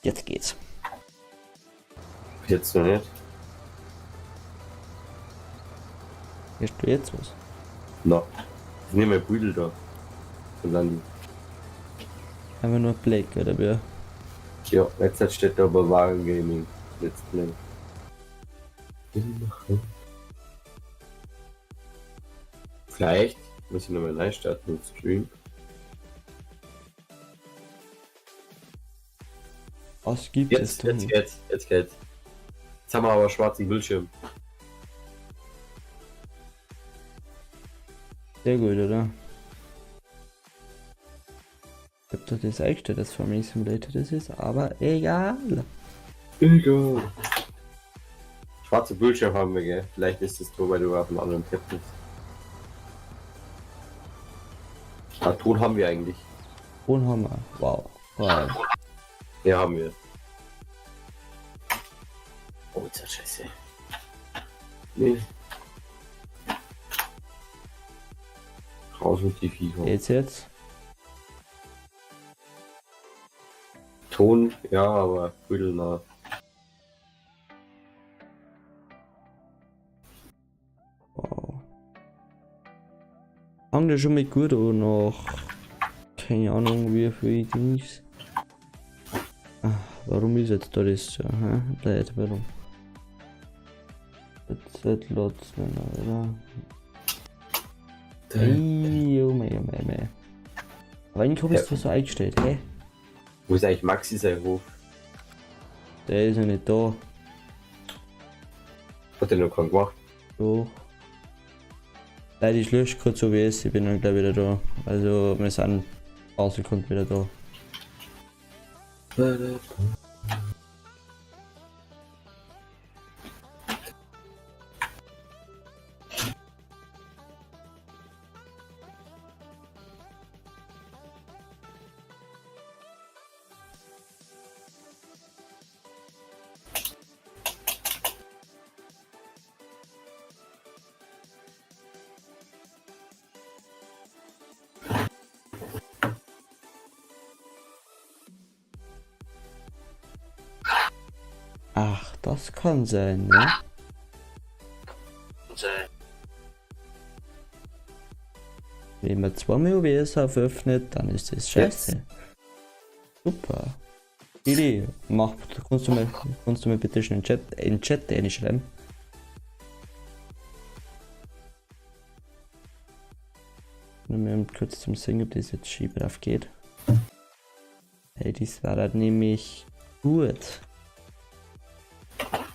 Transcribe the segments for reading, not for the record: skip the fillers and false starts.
Jetzt geht's. Jetzt noch nicht. Hörst du jetzt was? Na. Ich nehme mein Büdel da. Und dann. Einfach nur Black oder wer? Ja, jetzt steht da aber Wagen Gaming. Let's play. Vielleicht muss ich nochmal neu starten und streamen. Was gibt es Jetzt denn? geht's. Jetzt haben wir aber schwarzen Bildschirm. Sehr gut, oder? Ich hab doch das eingestellt, dass Farming Simulator das ist, aber egal. Egal. Schwarze Bildschirm haben wir, gell? Vielleicht ist das so, weil du auf einem anderen Tab bist. Ah, Ton haben wir eigentlich. Und haben wir. Wow. Wow. Ja, haben wir. Oh, ist das scheiße. Nee. Raus mit die Viecher. Jetzt. Ton, ja, aber Büdel nah. Wow. Fangt ja schon mit gut an noch. Keine Ahnung wie viel Dings. Warum ist jetzt da das so? Blöd, warum? Jetzt lädt es nicht mehr, oder? Ey, oh mei. Aber eigentlich habe ich es so eingestellt, hä? Wo ist eigentlich Maxi sein Hof? Der ist ja nicht da. Hat er noch keinen gemacht? Doch. Leider, ich lösche kurz OBS, ich bin dann gleich wieder da. Also, wir sind ein paar Sekunden wieder da. Ach, das kann sein, ne? Wenn man zweimal OBS öffnet, dann ist das scheiße. Super. Idee. Kannst du mir bitte schon in den Chat einschreiben? Nur mal kurz zum Singen, ob das jetzt schief drauf geht. Hey, das war dann nämlich gut.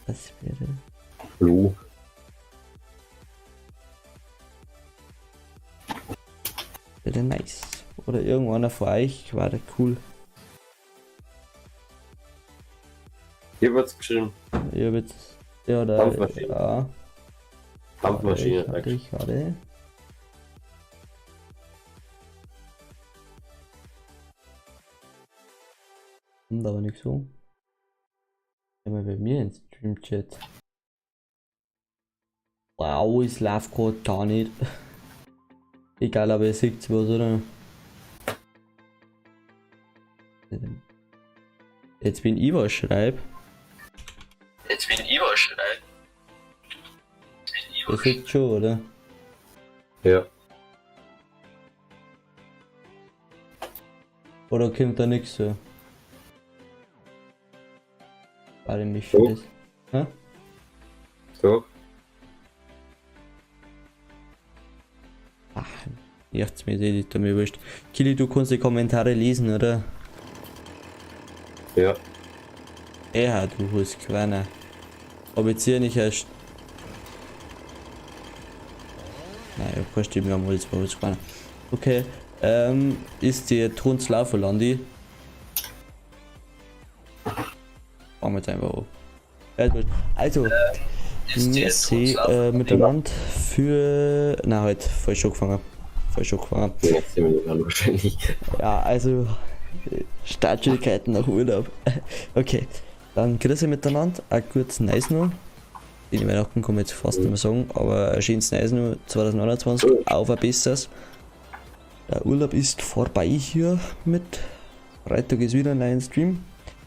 Das wäre. Hallo. Wäre nice. Oder irgendeiner von euch war der cool. Hier wird's geschrieben. Ich hab jetzt. Ja, da. Dampfmaschine. Ja. Dampfmaschine. Warte. Kommt aber nicht so. Einmal bei mir ins Stream-Chat. Wow, es läuft gerade gar nicht. Egal, aber ihr seht was, oder? Jetzt bin ich was schreib. Das ist schon, oder? Ja. Oder kommt da nichts so? Warte mich Oh. das. Hä? So. Ach, jetzt mir seht ihr mir wurscht. Kili, du kannst die Kommentare lesen, oder? Ja. Ja, du hast Quanne. Aber jetzt hier nicht erst. Nein, ich hab keine Stimme am Holz, aber Quanne. Okay, ist die Tonslaufe, Landi? Machen wir jetzt einfach auf. Also, Messi miteinander für. Na, halt, voll schon gefangen. Jetzt sind wir dann wahrscheinlich. Ja, also Startschwierigkeiten nach Urlaub. Okay, dann grüße miteinander. Ein gutes Nice noch. Die Weihnachten kann man jetzt fast nicht mehr sagen, aber ein schönes Nice noch 2029. Auf ein besseres. Der Urlaub ist vorbei hier mit. Freitag ist wieder ein neuer Stream.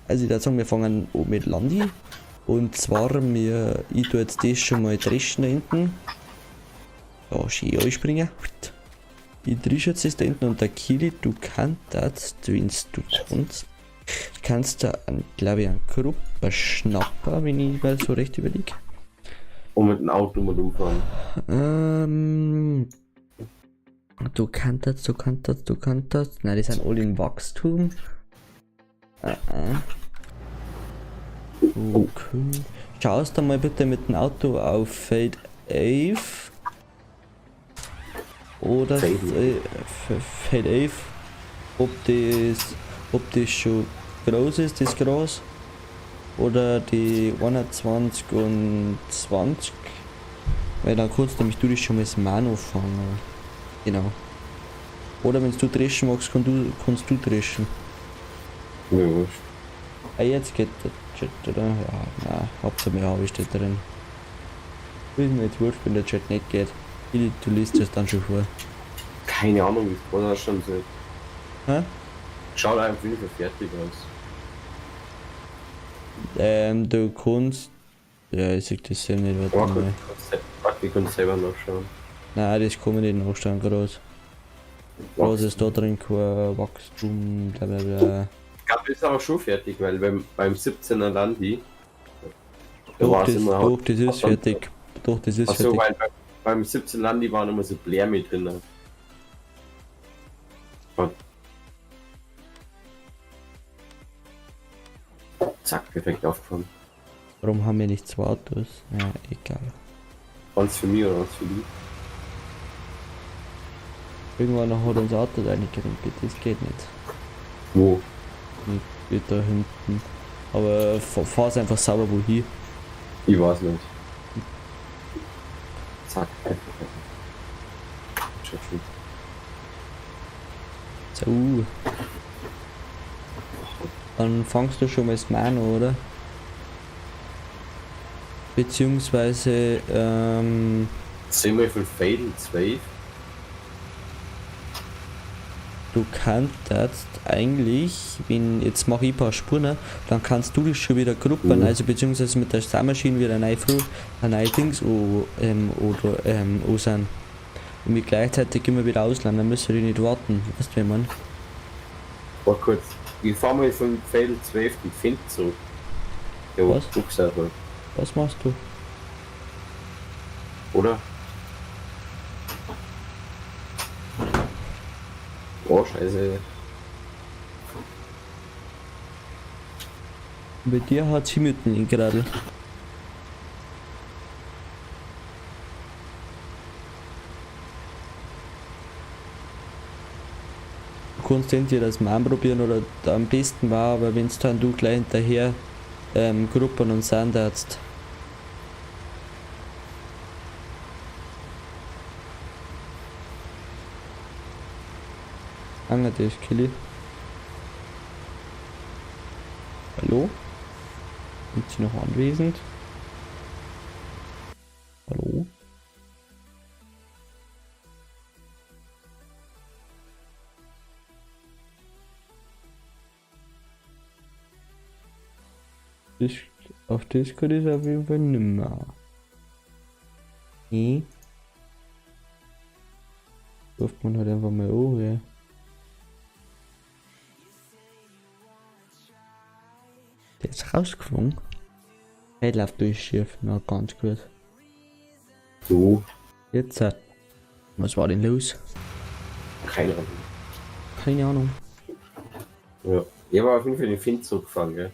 Also ich würde sagen, wir fangen oben mit Landi. Und zwar, ich tue jetzt das schon mal dreschen da hinten. Da schön einspringen. Ich drische jetzt das da hinten und der Kili, du kannst, wenn du kannst da, glaube ich, einen Gruppe schnappen, wenn ich mal so recht überlege. Und mit dem Auto mal umfahren. Du kannst. Nein, die sind alle im Wachstum. Okay. Schaust du mal bitte mit dem Auto auf Feld 11. Oder Feld 11. Ob das schon groß ist, das Gras. Oder die 21 und 20. Weil dann kannst du nämlich das schon mal das Mano fangen. Genau. Oder wenn du dreschen magst, kannst du dreschen. Ja, wurscht. Ah, jetzt geht der Chat, oder? Ja, nein, Hauptsache mehr habe ich da drin. Ist mir jetzt wurscht, wenn der Chat nicht geht. Du liest das dann schon vor. Keine Ahnung, wie es vorher schon sieht. Hä? Schaut einfach wie fertig aus. Du kannst. Ja, ich sehe das ja nicht, warte Aber mal. wir können selber nachschauen. Nein, das kann man nicht nachschauen, groß. Groß ist da drin kein Wachstum, blablabla. Ich glaube, das ist aber schon fertig, weil beim 17er Landi. Da Doch, war es das, immer. doch, das ist fertig. Doch, das ist Achso, fertig. weil beim 17 Landi waren immer so Blärme drin. Zack, perfekt aufgefangen. Warum haben wir nicht zwei Autos? Ja, egal. Eins für mich oder eins für dich? Irgendwann hat unser Auto reingerempelt, das geht nicht. Wo? Nicht da hinten. Aber fahr's einfach sauber wohin. Ich weiß nicht. Zack, perfekt. So. Dann fangst du schon mal das Mano, oder? Beziehungsweise, Sehen wir von Fatal 12. du kannst eigentlich, wenn jetzt mache ich ein paar Spuren, dann kannst du dich schon wieder gruppen, also beziehungsweise mit der Sammmaschine wieder neu Dings sein. Und wir gleichzeitig immer wieder ausladen, dann müssen wir nicht warten, weißt du, wie man? War kurz. Ich fahr mal von Fatal 12 den Find zurück. Ja, Was? du gesagt hast. Was machst du? Oder? Oh, scheiße. Bei dir hat sie mitten gerade. Du kannst entweder das mal anprobieren oder am besten war, aber wenn es dann du gleich hinterher Gruppen und Sandarzt. Anger dich, Killy. Hallo? Sind Sie noch anwesend? Hallo? Auf Discord ist auf jeden Fall nimmer. Nee. Ruft man halt einfach mal an, ja. Der ist rausgeflogen. Hey, läuft durch schief. Na, ganz gut. So. Jetzt, was war denn los? Keine Ahnung. Keine Ahnung. Ja. Ich habe auf jeden Fall den Find zurückgefahren, gell?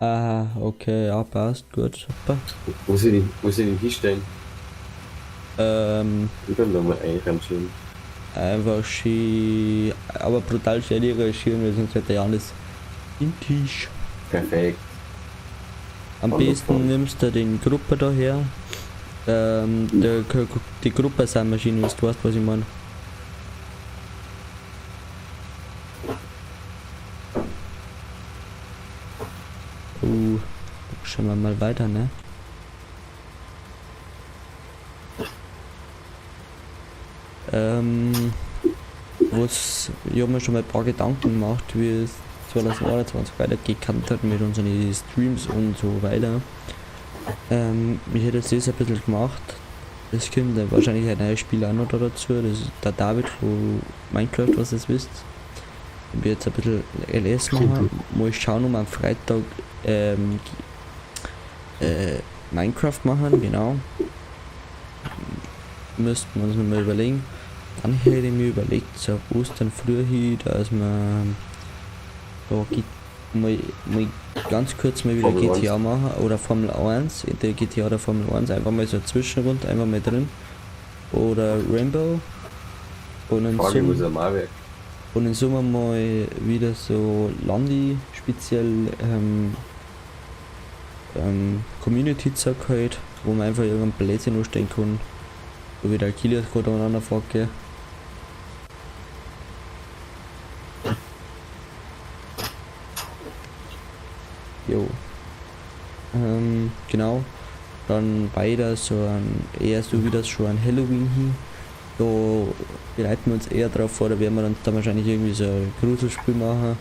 Ah, okay, ja, passt, gut, super. Wo sie den hinstellen? Ich kann da mal einrangieren. Einfach schön, aber brutal schnell reagieren, weil sonst hätte ja alles im Tisch. Perfekt. Am besten nimmst du den Gruppe daher. Die Gruppe sind Maschinen, du weißt, was ich meine. Schauen wir mal weiter, ne? Ich habe mir schon mal ein paar Gedanken gemacht, wie 2021 weitergekannt hat mit unseren Streams und so weiter. Ich hätte jetzt das ein bisschen gemacht. Es kommt dann wahrscheinlich ein neues Spiel auch noch da dazu. Das ist der David von Minecraft, was ihr wisst. Wenn wir jetzt ein bisschen LS machen, muss ich schauen, um am Freitag Minecraft machen, genau. Müssten wir uns nochmal überlegen. Dann hätte ich mir überlegt, so auf Ostern früher hin, dass man da mal ganz kurz mal wieder Formel GTA machen oder Formel 1, in der GTA oder Formel 1, einfach mal so eine Zwischenrunde, einfach mal drin. Oder Rainbow. Und im Frage, wo ist Sommer, der Malwerk? und im Sommer mal wieder so Landi speziell Community-Zeug halt, wo man einfach irgendein Blödsinn anstellen kann. So wie der Kilias gerade aneinander fährt, gell. Jo. Genau. Dann weiter so ein, eher so wie das schon an Halloween hin. Da bereiten wir uns eher drauf vor, da werden wir uns dann wahrscheinlich irgendwie so ein Gruselspiel machen.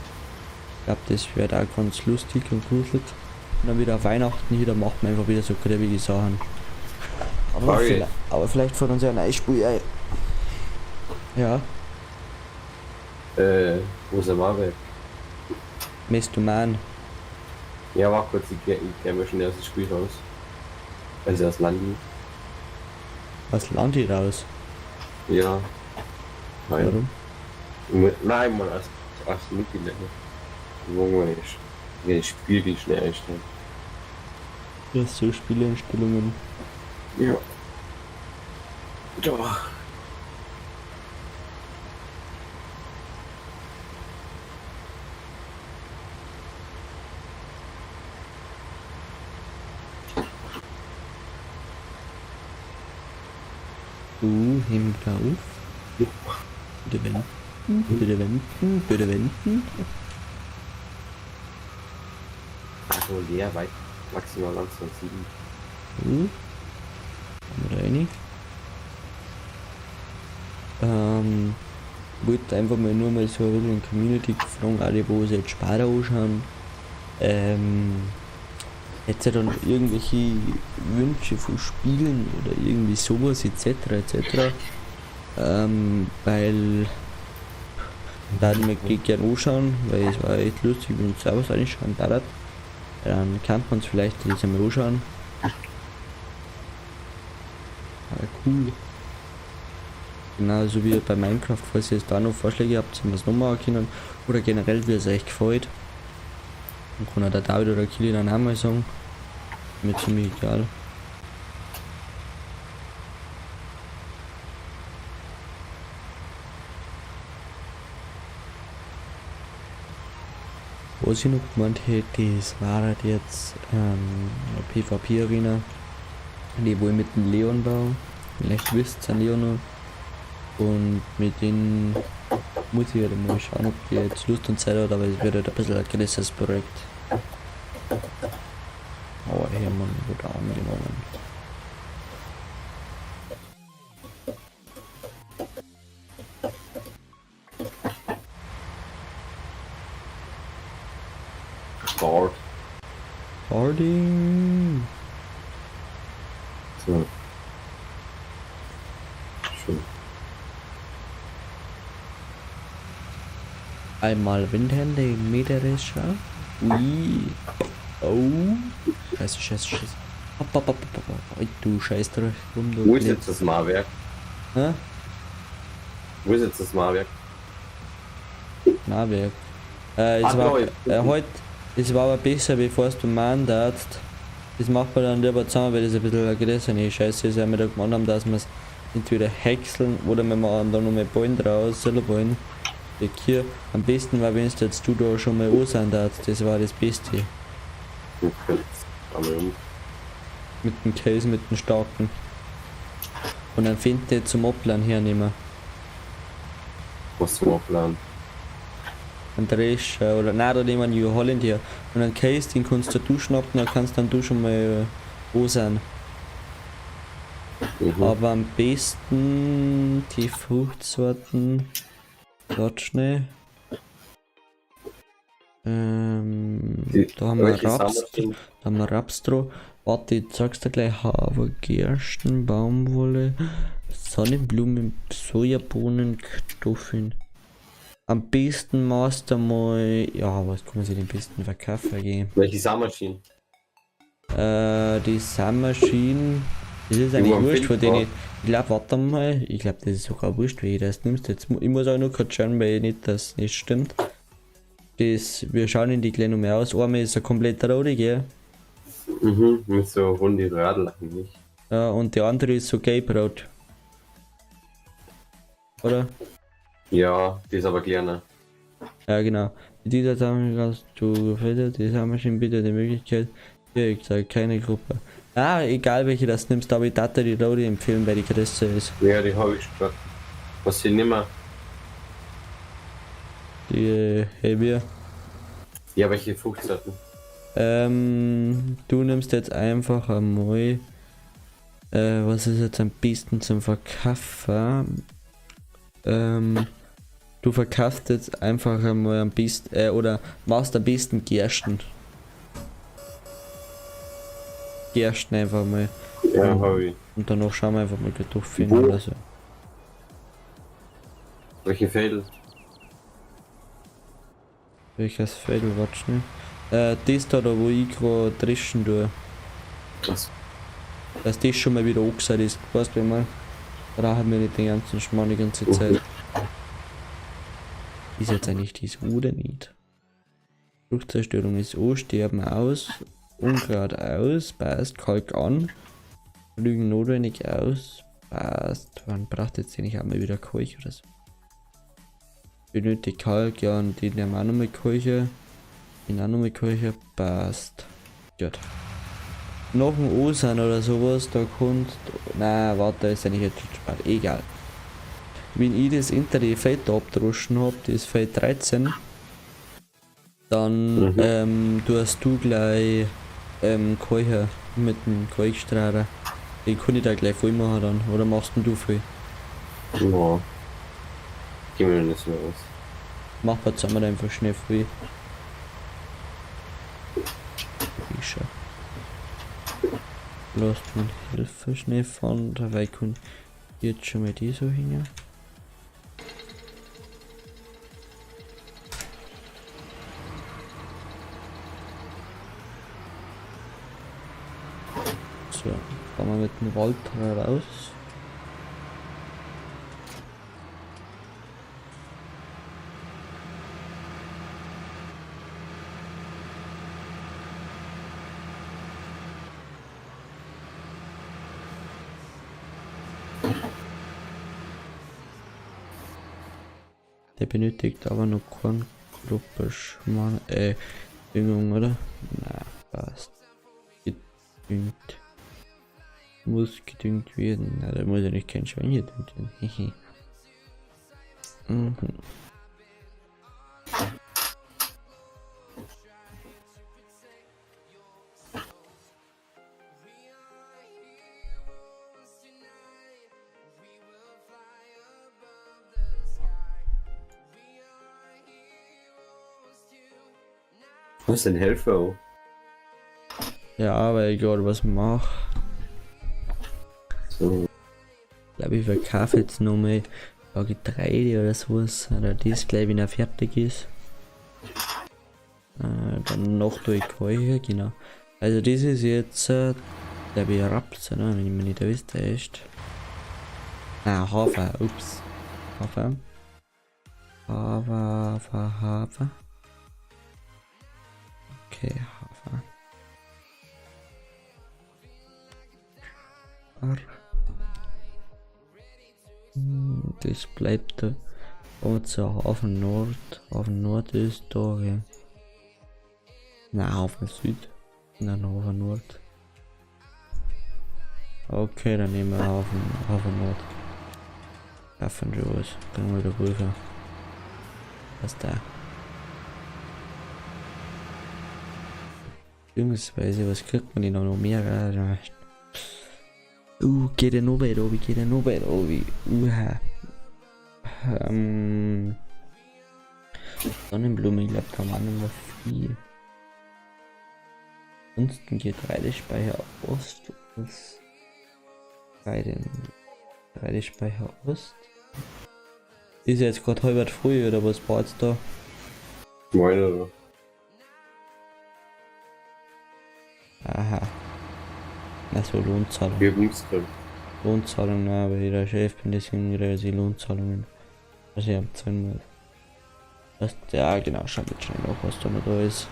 Ich glaube, das wird auch ganz lustig und gruselig. Und dann wieder auf Weihnachten hier, da macht man einfach wieder so gräbige Sachen. Aber vielleicht von uns ja ein neues Spiel, ey. Ja, Wo ist der Malwerk? Mestoman. Ja, war kurz, ich kenn mir schon erst das Spiel raus. Also das Landi. Was lernt ihr raus? Ja. Nein. Warum? Nein, man, als Mitglied. Wo man das Spiel wie schnell einstellen. Ja, so Spieleinstellungen. Ja. Ja. Himmel auf. Bitte wenden. Bitte wenden. Bitte wenden. Also leer weit, maximal langsam 7. Kommen wir da rein. Wollte einfach mal nur mal so ein bisschen in die Community fragen, alle wo sie jetzt Sparta anschauen. Hätte dann irgendwelche Wünsche von Spielen oder irgendwie sowas etc. Weil da wir gerne anschauen, weil es war echt lustig, wenn uns selber so anschauen darf. Dann kann man es vielleicht das einmal anschauen. Ja, cool. Genauso wie bei Minecraft, falls ihr jetzt da noch Vorschläge habt, sind wir es noch machen können. Oder generell, wie es euch gefällt. Dann kann auch der David oder Kili dann auch mal sagen. Mir ziemlich egal. Was ich noch gemeint hätte, das war halt jetzt eine PvP-Arena, die wo ich mit dem Leon war. Vielleicht wisst ihr Leon noch. Und mit denen muss ich halt mal schauen, ob die jetzt Lust und Zeit hat, aber es wird halt ein bisschen ein größeres Projekt. Aber Hermann wurde angenommen. Start. Harding. So. Schön. Einmal Windhände im Meterischer. Ui. Oh. Scheiße. Hopp. Ui, du Scheiß drauf. Wo ist jetzt das Malwerk? Hä? Wo ist jetzt das Malwerk? Nahwerk. Es war heute. Es war aber besser, bevor du meinen darfst. Das macht man dann lieber zusammen, weil das ein bisschen eine größere Scheiße ist, weil wir da gemacht haben, dass wir es entweder häckseln oder wenn wir dann nochmal Ballen draus, selber Ballen. Hier, am besten war, wenn jetzt du da schon mal ansehen darfst, das war das Beste. Mit dem Käse, mit dem starken. Und dann findet ihr zum Abladen hernehmen. Was zum Abladen? Ein Drescher oder nein, da nehmen wir New Holland her. Und einen Käse, den kannst du schnappen, dann kannst dann du schon mal ansehen. Aber am besten die Fruchtsorten. Dort schnell. Da haben wir welche Raps, Sammelschienen? da haben wir Rapstro. Warte, ich sag's dir gleich. Hafer, Gersten, Baumwolle, Sonnenblumen, Sojabohnen, Kartoffeln. Am besten machst du mal, ja, was kann man sich den besten verkaufen geben? Welche Sammelschienen? Die Sandmaschine, das ist Die eigentlich am wurscht von Filter. denen. Ich glaube, warte mal, ich glaube, das ist sogar wurscht, wie du das nimmst. Jetzt, ich muss auch nur kurz schauen, weil nicht, das nicht stimmt. Wir schauen in die gleich noch mehr aus. Einmal ist ein komplett rote, gell? Mhm, mit so runde Radl eigentlich. Ja, und die andere ist so gelb-rot. Oder? Ja, die ist aber kleiner. Ja, genau. Mit dieser Sammlung hast du gefällt, die Sammlung bietet die Möglichkeit, hier, ich sage keine Gruppe. Ah, egal welche das nimmst, aber ich darf die rote empfehlen, weil die größte ist. Ja, die habe ich gerade. Was sind nimmer? Die Heavier. Ja, welche 15. Du nimmst jetzt einfach einmal, was ist jetzt am besten zum Verkaufen? Du verkaufst jetzt einfach einmal am besten, oder machst am besten Gersten. Gersten einfach mal. Ja, habe ich. Und danach schauen wir einfach mal Kartoffeln Wo? oder so. Welche Fädel? Welches Feld, warte schnell. Das da, wo ich gerade dreschen tue. Was? Dass das schon mal wieder angesagt ist. Weißt du, wie ich meine? Brauchen wir nicht den ganzen Schmarrn die ganze Zeit. Ist jetzt eigentlich das oder nicht? Fruchtzerstörung ist an, Sterben aus, Unkraut aus, passt, Kalk an, Lügen notwendig aus, passt, man braucht jetzt nicht auch mal wieder Kalk oder so. Benötigt Kalk, ja, und die nehmen auch nochmal Kalk, den auch nochmal Kalk, passt. Gut. Noch ein Osan oder sowas, da kommt, nein, warte, ist eigentlich jetzt schon spät, egal. Wenn ich das hintere Feld abdroschen habe, das Feld 13, dann tust du gleich Kalk mit dem Kalkstrahler. Den kann ich da gleich voll machen dann, oder machst denn du voll? Ja. Gehen wir nicht mehr aus. Mach mal zusammen einfach schnell voll. Ich schau. Lasst man Hilfe schnell fahren, dabei kann jetzt schon mal die so hängen. So, fahren wir mit dem Wald raus. Der benötigt aber noch keinen Gruppe Schmarrn, Düngung, oder? Na, passt. Gedüngt. Muss gedüngt werden. Na, da muss ja nicht kein Schwein gedüngt werden. Hehe. Mhm. Was ist denn Helfer? Ja, weil ich gerade was mache. So. Ich glaube, ich verkaufe jetzt noch mal Getreide oder sowas. Oder das gleich, wenn er fertig ist. Dann noch durch Kalk, genau. Also das ist jetzt der Raps, oder? Wenn ich mir nicht erwischt ist. Ah, Hafer, ups. Hafer. Hafer. Okay, Hafer. Das bleibt da. Und so Hafen Nord. Hafen Nord ist da, ja. Na, Hafen Süd. Nein, Hafen Nord. Okay, dann nehmen wir Hafen Nord. Hafen Rose. Bringen wir da rüber. Was da? Beziehungsweise, was kriegt man denn noch mehr? Geht der noch weiter obi, geht der noch weiter obi. Sonnenblume, ich glaube, kann man nicht mehr viel. Ansonsten Getreidespeicher Ost aus. Getreidespeicher Ost. Ist jetzt gerade halb früh oder was war jetzt da? Moin oder? Aha. Also Lohnzahlung. Wir haben nichts gekriegt. Lohnzahlung, na, aber jeder Chef bin, deswegen wieder die Lohnzahlungen. Was ich abzahlen muss. Das, ja genau, schau jetzt schnell noch, was da noch da ist.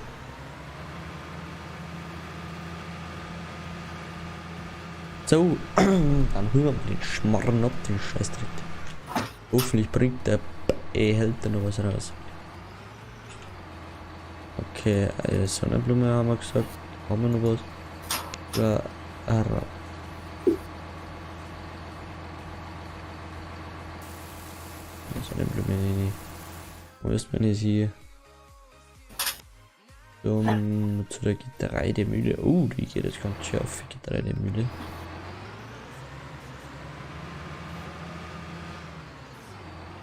So, dann holen wir mal den Schmarrn ab, den Scheißdreck. Hoffentlich bringt der Behälter noch was raus. Okay, Sonnenblume haben wir gesagt. Haben wir noch was? Ja, Sonnenblume nicht. Wo ist man jetzt hier? Zu der Getreidemühle. Oh, die geht jetzt ganz schön auf die Getreidemühle.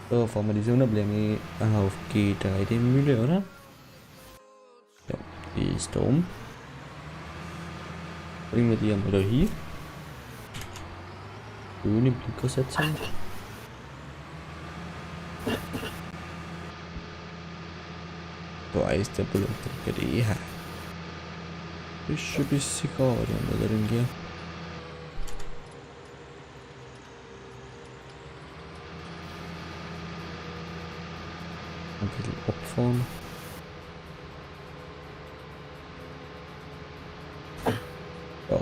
So, fahren wir die Sonnenblume auf die Getreidemühle, oder? Ja, die ist da oben. Bringen wir die einmal da hin. Grüne Blinker setzen. Da ist der Blumenträger eh her. Ist schon ein bisschen gerade da drin, gell? Ein bisschen abfahren. Ja.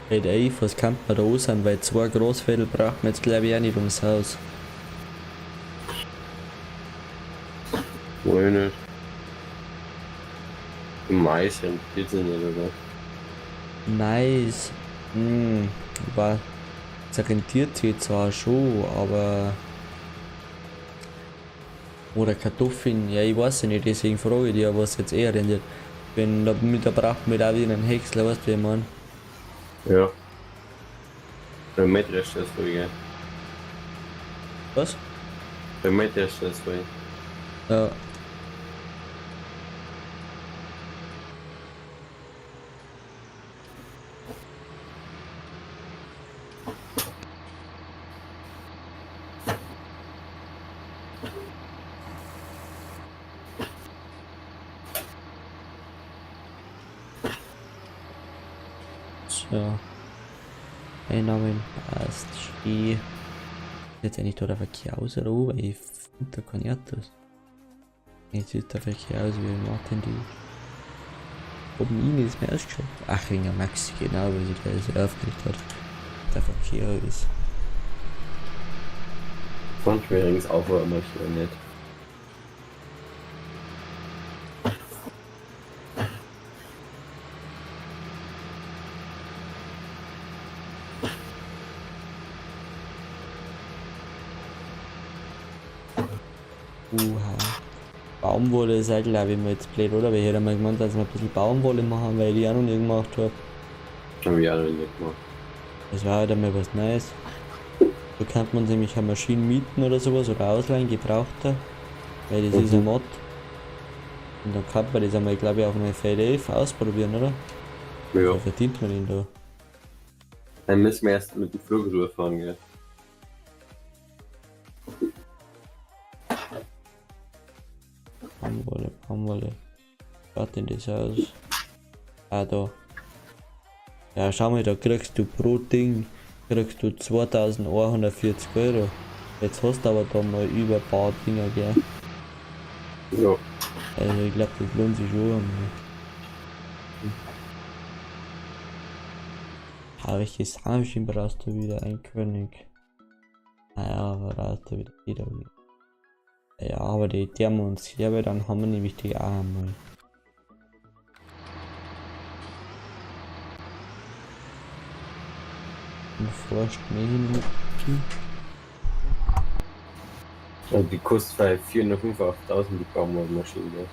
Bei der Eifers kann man da sein, weil 2 Großfädel braucht man jetzt glaube ich auch nicht ums Haus. Wohl nicht. Mais rentiert sich nicht, oder? Mais. Aber es rentiert sich zwar schon, aber. Oder Kartoffeln, ja ich weiß nicht, deswegen frage ich dich, was jetzt eher rendiert. Wenn da braucht man da wieder einen Häcksler, weißt du, wie ich meine? Ja. Bei Met ist das wohl, gell? Was? Bei Met ist das wohl. Ja. So. Einnahmen passt. Steh. Jetzt eigentlich da der Verkehr aus oder wo? Weil ich finde da keine Autos. Jetzt sieht der Verkehr aus wie Martin die. Oben ihn ist mir ausgeschaut. Ach, wegen der Maxi, genau, weil sie da so aufgeregt hat. Der Verkehr ist. Von Schwerings auch immer hier nicht. Baumwolle ist halt glaube ich mal jetzt blöd, oder? Weil ich hätte mal gemeint, dass wir ein bisschen Baumwolle machen, weil ich auch noch nie gemacht habe. Haben wir auch noch nicht gemacht. Das war halt einmal was Neues. Da kann man nämlich eine Maschine mieten oder sowas oder ausleihen, gebrauchter. Weil das ist ein Mod. Und dann kann man das einmal, glaube ich, auf einem Feld 11 ausprobieren, oder? Ja. Da verdient man den da. Dann müssen wir erst mit dem Flug rüberfahren, gell? Baumwolle. Schaut denn das aus? Ah, da. Ja, schau mal, da kriegst du pro Ding 2140 Euro. Jetzt hast du aber da mal über ein paar Dinger, gell? Ja. Also ich glaube, das lohnt sich schon einmal. Welche Sandmaschine brauchst du wieder? Ein König. Naja, brauchst du wieder. Ja, aber die haben uns hier, weil dann haben wir nämlich die auch einmal. Und forscht mir hin. Und die kostet bei 485.000 die Baumwollmaschine. Ja.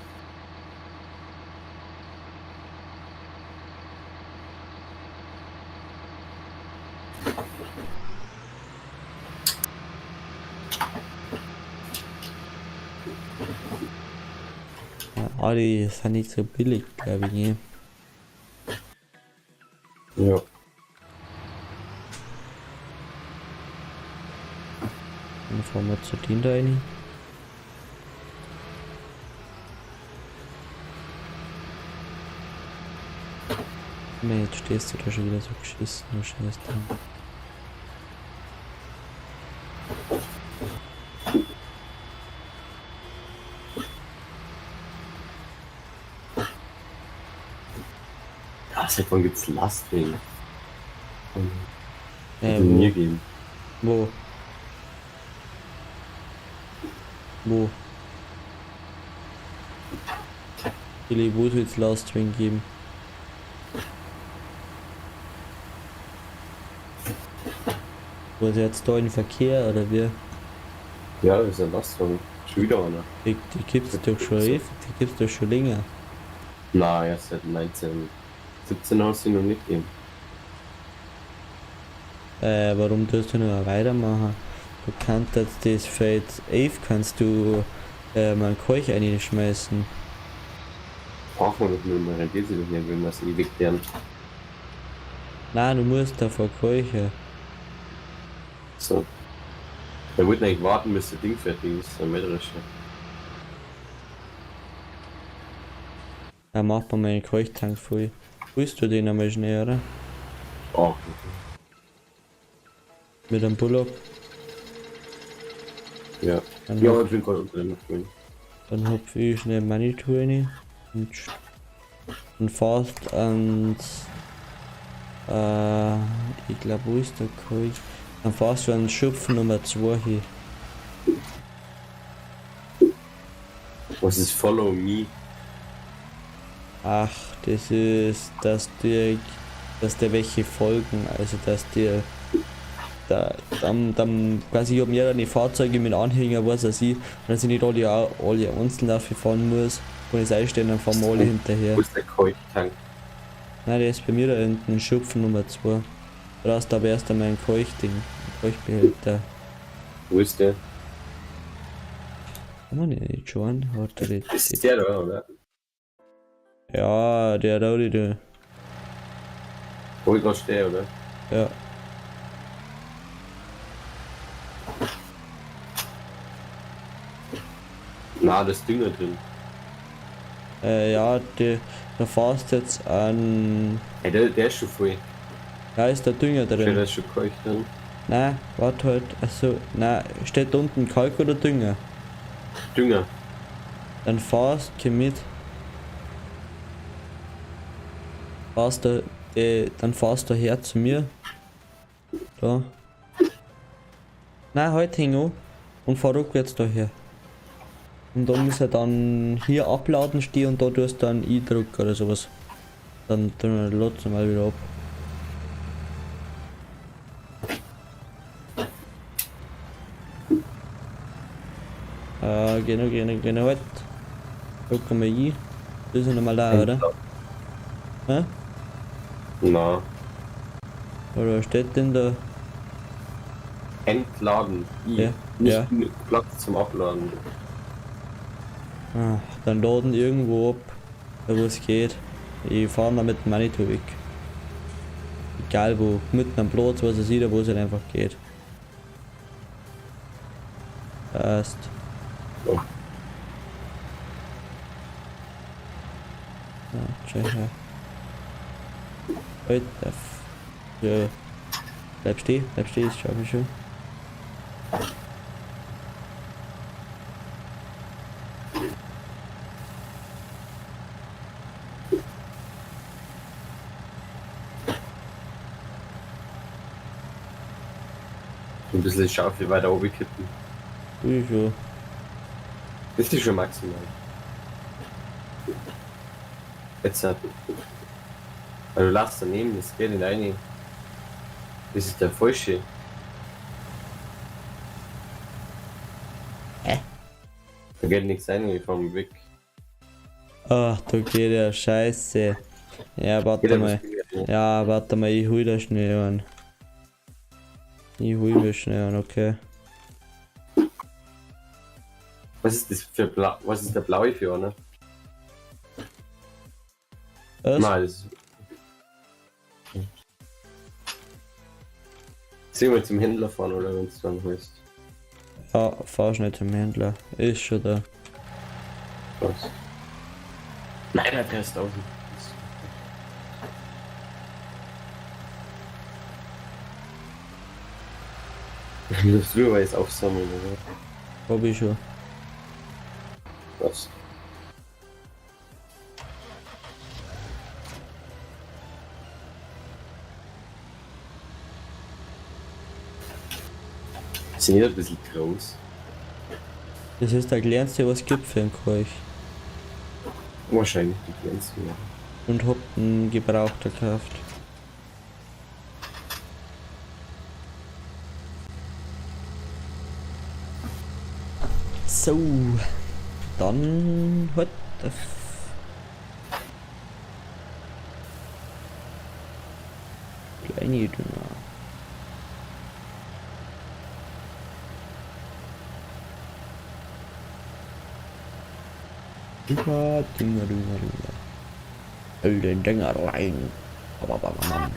Ja, alle sind nicht so billig, glaube ich. Ne? Ja. Dann fahren wir zu denen da rein. Ne, jetzt stehst du da schon wieder so geschissen, du scheiß Ding. Ja, seit wann gibt's Lastwing? Wo? Nie geben. Wo? Wo? Billy, wo soll es Last Swing geben? Wo ist jetzt da in Verkehr oder wie? Ja, das ist ein Lastwagen. Schon wieder einer. Die gibt's doch schon ewig, die gibt's doch schon länger. Na, erst seit 1917 hast du noch nicht gegeben. Warum tust du noch weitermachen? Du kannst jetzt das Feld 11 kannst du mal einen Keuch reinschmeißen. Braucht man doch nur mehr, rentiert sich doch nicht, wenn wir es ewig werden. Nein, du musst davor Keuche. So. Wir wollten eigentlich warten, bis das Ding fertig ist, dann wird das schon. Dann macht man meinen Keuchtank voll. Willst du den einmal schnell, oder? Oh, Mit einem Bullock. ja. Dann, Ja, ich bin gerade unter dem Gefühl. dann hopf ich schnell Manitou rein und fährst ans ich glaube, wo ist der Keuch? Dann fährst du an Schupfen Nummer 2 hier. Was ist Follow Me? Ach, das ist, dass dir welche folgen, also dass dir dann quasi um mehrere Fahrzeuge mit Anhänger, was er sieht, und dass ich nicht alle einzeln dafür fahren muss, wo ich einstellen, dann fahren wir alle hinterher. Wo ist der Keuchtank? Nein, der ist bei mir da hinten, Schupfen Nummer 2. Du brauchst aber erst einmal ein Keuchding, ein Keuchbehälter. Wo ist der? Kann man den nicht schon? Hat er Das ist der da, oder? Ja, der da, der. Wo ich gerade stehe, oder? Ja. Na, das Dünger drin. Ja, da fährst jetzt an. Hey, der ist schon voll. Da ist der Dünger Steht drin. das schon keucht drin? Nein, warte halt. Achso, nein, steht unten Kalk oder Dünger? Dünger. Dann fahrst, komm mit. Dann fahrst du her zu mir. Da. Nein, halt häng an und fahr rückwärts daher. Und da muss er dann hier abladen stehen und da tust du dann I-Druck oder sowas. Dann lädt er mal wieder ab. Genau, halt. Guck mal ein. Das ist ja nochmal da, oder? Hä? Na, Oder was steht denn da? entladen. Ja, Nicht ja. Platz zum Abladen. Ah, dann laden irgendwo ab, da wo es geht. Ich fahre dann mit dem Manitou weg. Egal wo, mitten am Platz, was er sieht, wo es halt einfach geht. Passt. Ja. Schau her. Alter. Ja. Bleib stehen, das schaffe ich schon. Ein bisschen scharf wie weiter oben kippen. Ui, schon. Das ist schon maximal. Jetzt hat. Weil du lachst daneben, das geht nicht rein. Das ist der falsche. Da geht nichts ein, ich fahr weg. Ach, da geht ja scheiße. Ja, warte mal. Ja, warte mal, ich hol da schnell an. Ich hol mir schnell an, okay. Was ist das für Blau? Was ist der blaue für einer? Was? Nein, das ist. Sehen wir zum Händler fahren oder wenn es dann heißt. Ja, fahr schnell zum Händler. Ist schon da. Was? Nein, der ist außen. Das drüber ist aufsammeln, oder? Hab ich schon. Was? Sind die ein bisschen groß? Das ist der kleinste, was es gibt für einen Kolch. Wahrscheinlich die kleinsten, ja. Und hab einen Gebrauchter gekauft. So. Dann halt. Kleine Dünner. Dinger, Dinger, Dinger, Dinger. Den Dinger rein. Aber Mann.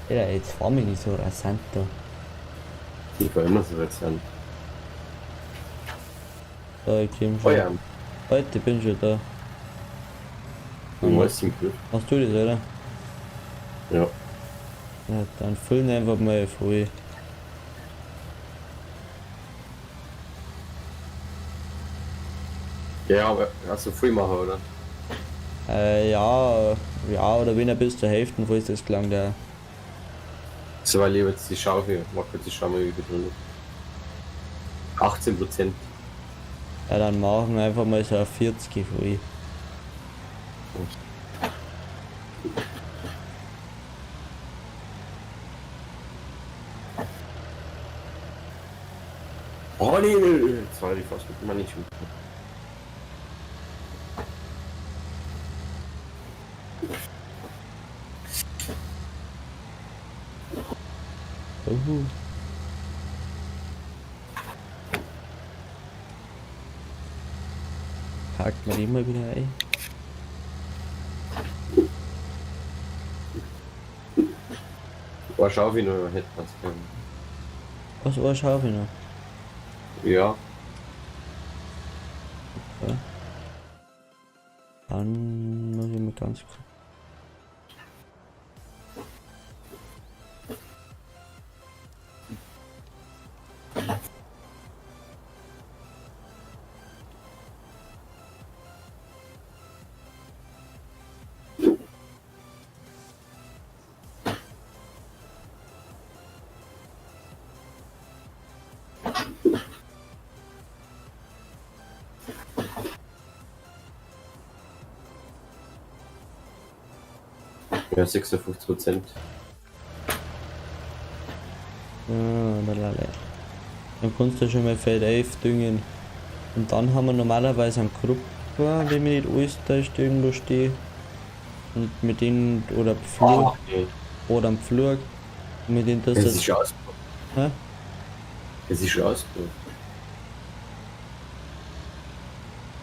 Ja, jetzt fahr mich nicht so rasant da. Ich war immer so interessant. So, ich komm Oh schon. ja, Heute bin schon da. du weißt im Griff. Machst du das, oder? Ja. Ja, dann füllen einfach mal voll. Ja, aber hast du viel machen, oder? Ja, ja, oder wenn er bis zur Hälfte voll ist, das gelangt ja. So, weil ich jetzt die Schaufel, mach kurz die Schau mal, wie viel drin ist. 18%. Ja, dann machen wir einfach mal so auf 40 voll. Oh nee, nee, jetzt war die fast mit dem nicht gut. Packt man immer wieder ein. Boah, Schaufel nur hätte was können. Was war Schaufel noch? Ja, Ja. Dann muss ich mal ganz kurz. ja 56%. Lalala. Dann kannst du schon mal Feld 11 düngen. Und dann haben wir normalerweise einen Krupper, wenn mir nicht alles täuscht, irgendwo steht. Und mit denen, oder Pflug, Okay. oder am Pflug. Mit denen das Es jetzt. ist schon ausgebaut. Hä? Es ist schon ausgebaut.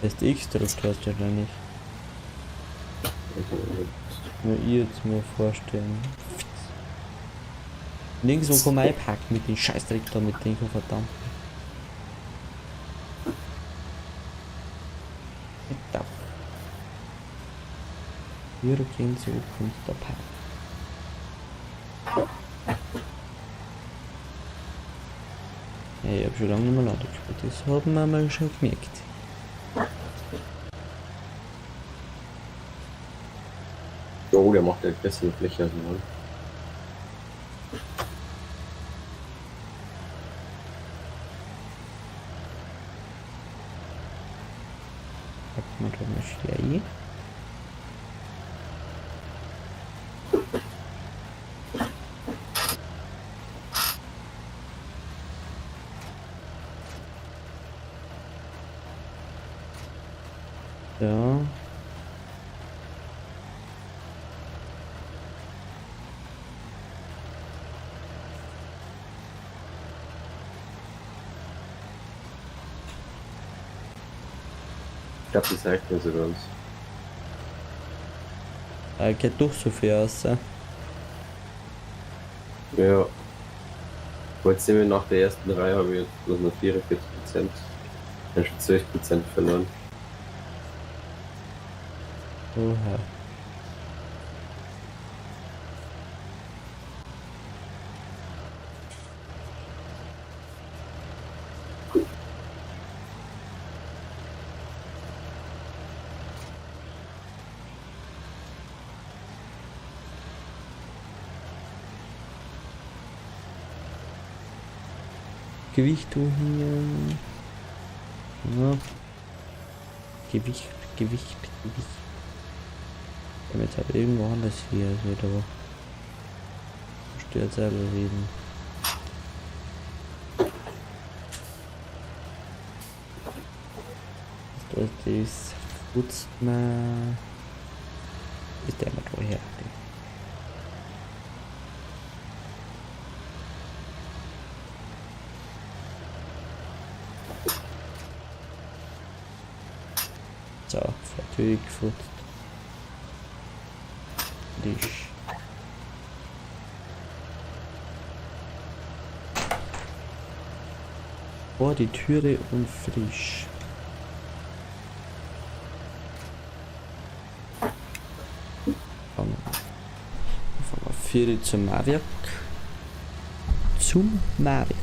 Das X-Druck hast du ja noch nicht. Nur ich jetzt mir vorstellen. Nirgendwo kann man einpacken mit den Scheißdreck da, mit den verdammt. Hier gehen so kommt der Pack. Ja, ich hab schon lange nicht mehr laut gespielt, das haben wir mal schon gemerkt. Oh, der macht ja bessere Fläche als wir. Packen wir da mal schnell. glaube, das reicht mir so ganz. Geht doch so viel aus. Ja. Jetzt sind wir nach der ersten Reihe, habe ich jetzt bloß noch 44%. Dann schon 12% verloren. Oha. Gewicht du hier. Ja. Gewicht. Damit halt irgendwo anders hier ist wieder. Stört selber reden. Das ist putzt man. Ist der mal da her? So, fertig gefutzt. Dich. Vor die Türe und frisch. Fahren wir 4 zum Marwerk. Zum Marwerk.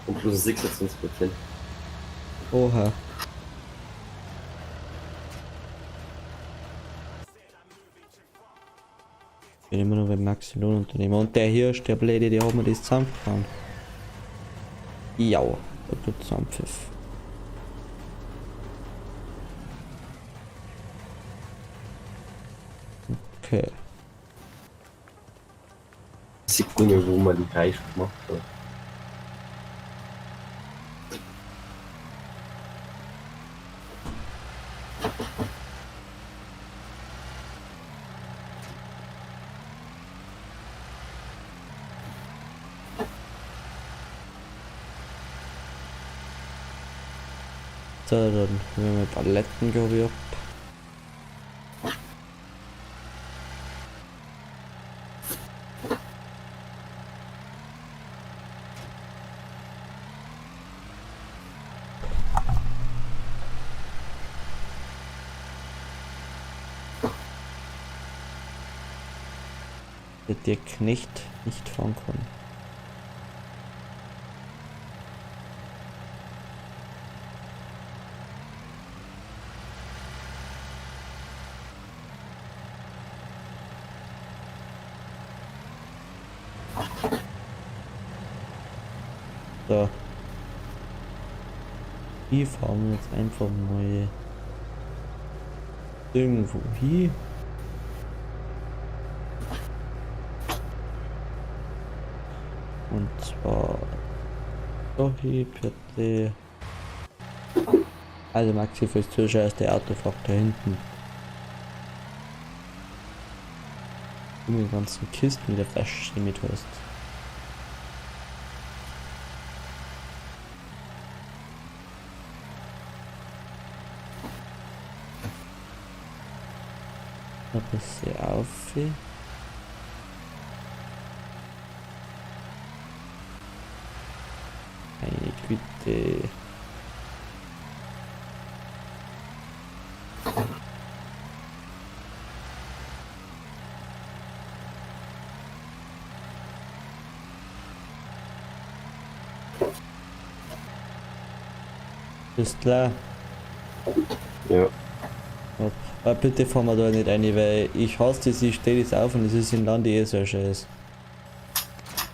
Und plus 26%. Oha. Ich bin immer noch beim Maxi-Lohn-Unternehmer. Und der Hirsch, der Blöde, der hat mir das zusammengefahren. Ja, da tut Zusammenpfiff. Okay. Sekunde, wo man die Kreis gemacht hat. So, dann nehmen wir Paletten, glaube ich, ab. Der Knecht nicht fahren kann. So. Hier fahren wir jetzt einfach mal irgendwo hier. Und zwar so hier bitte. Also Maxi, fürs Zuschauen ist der Autofach da hinten. Du mir die ganzen Kisten wieder fest mit hast. Ein bisschen auf. Meine Güte. Ist klar. Ja. Aber bitte fahren wir da nicht rein, weil ich hasse das, ich stehe das auf und es ist im Land eh so ein Scheiß.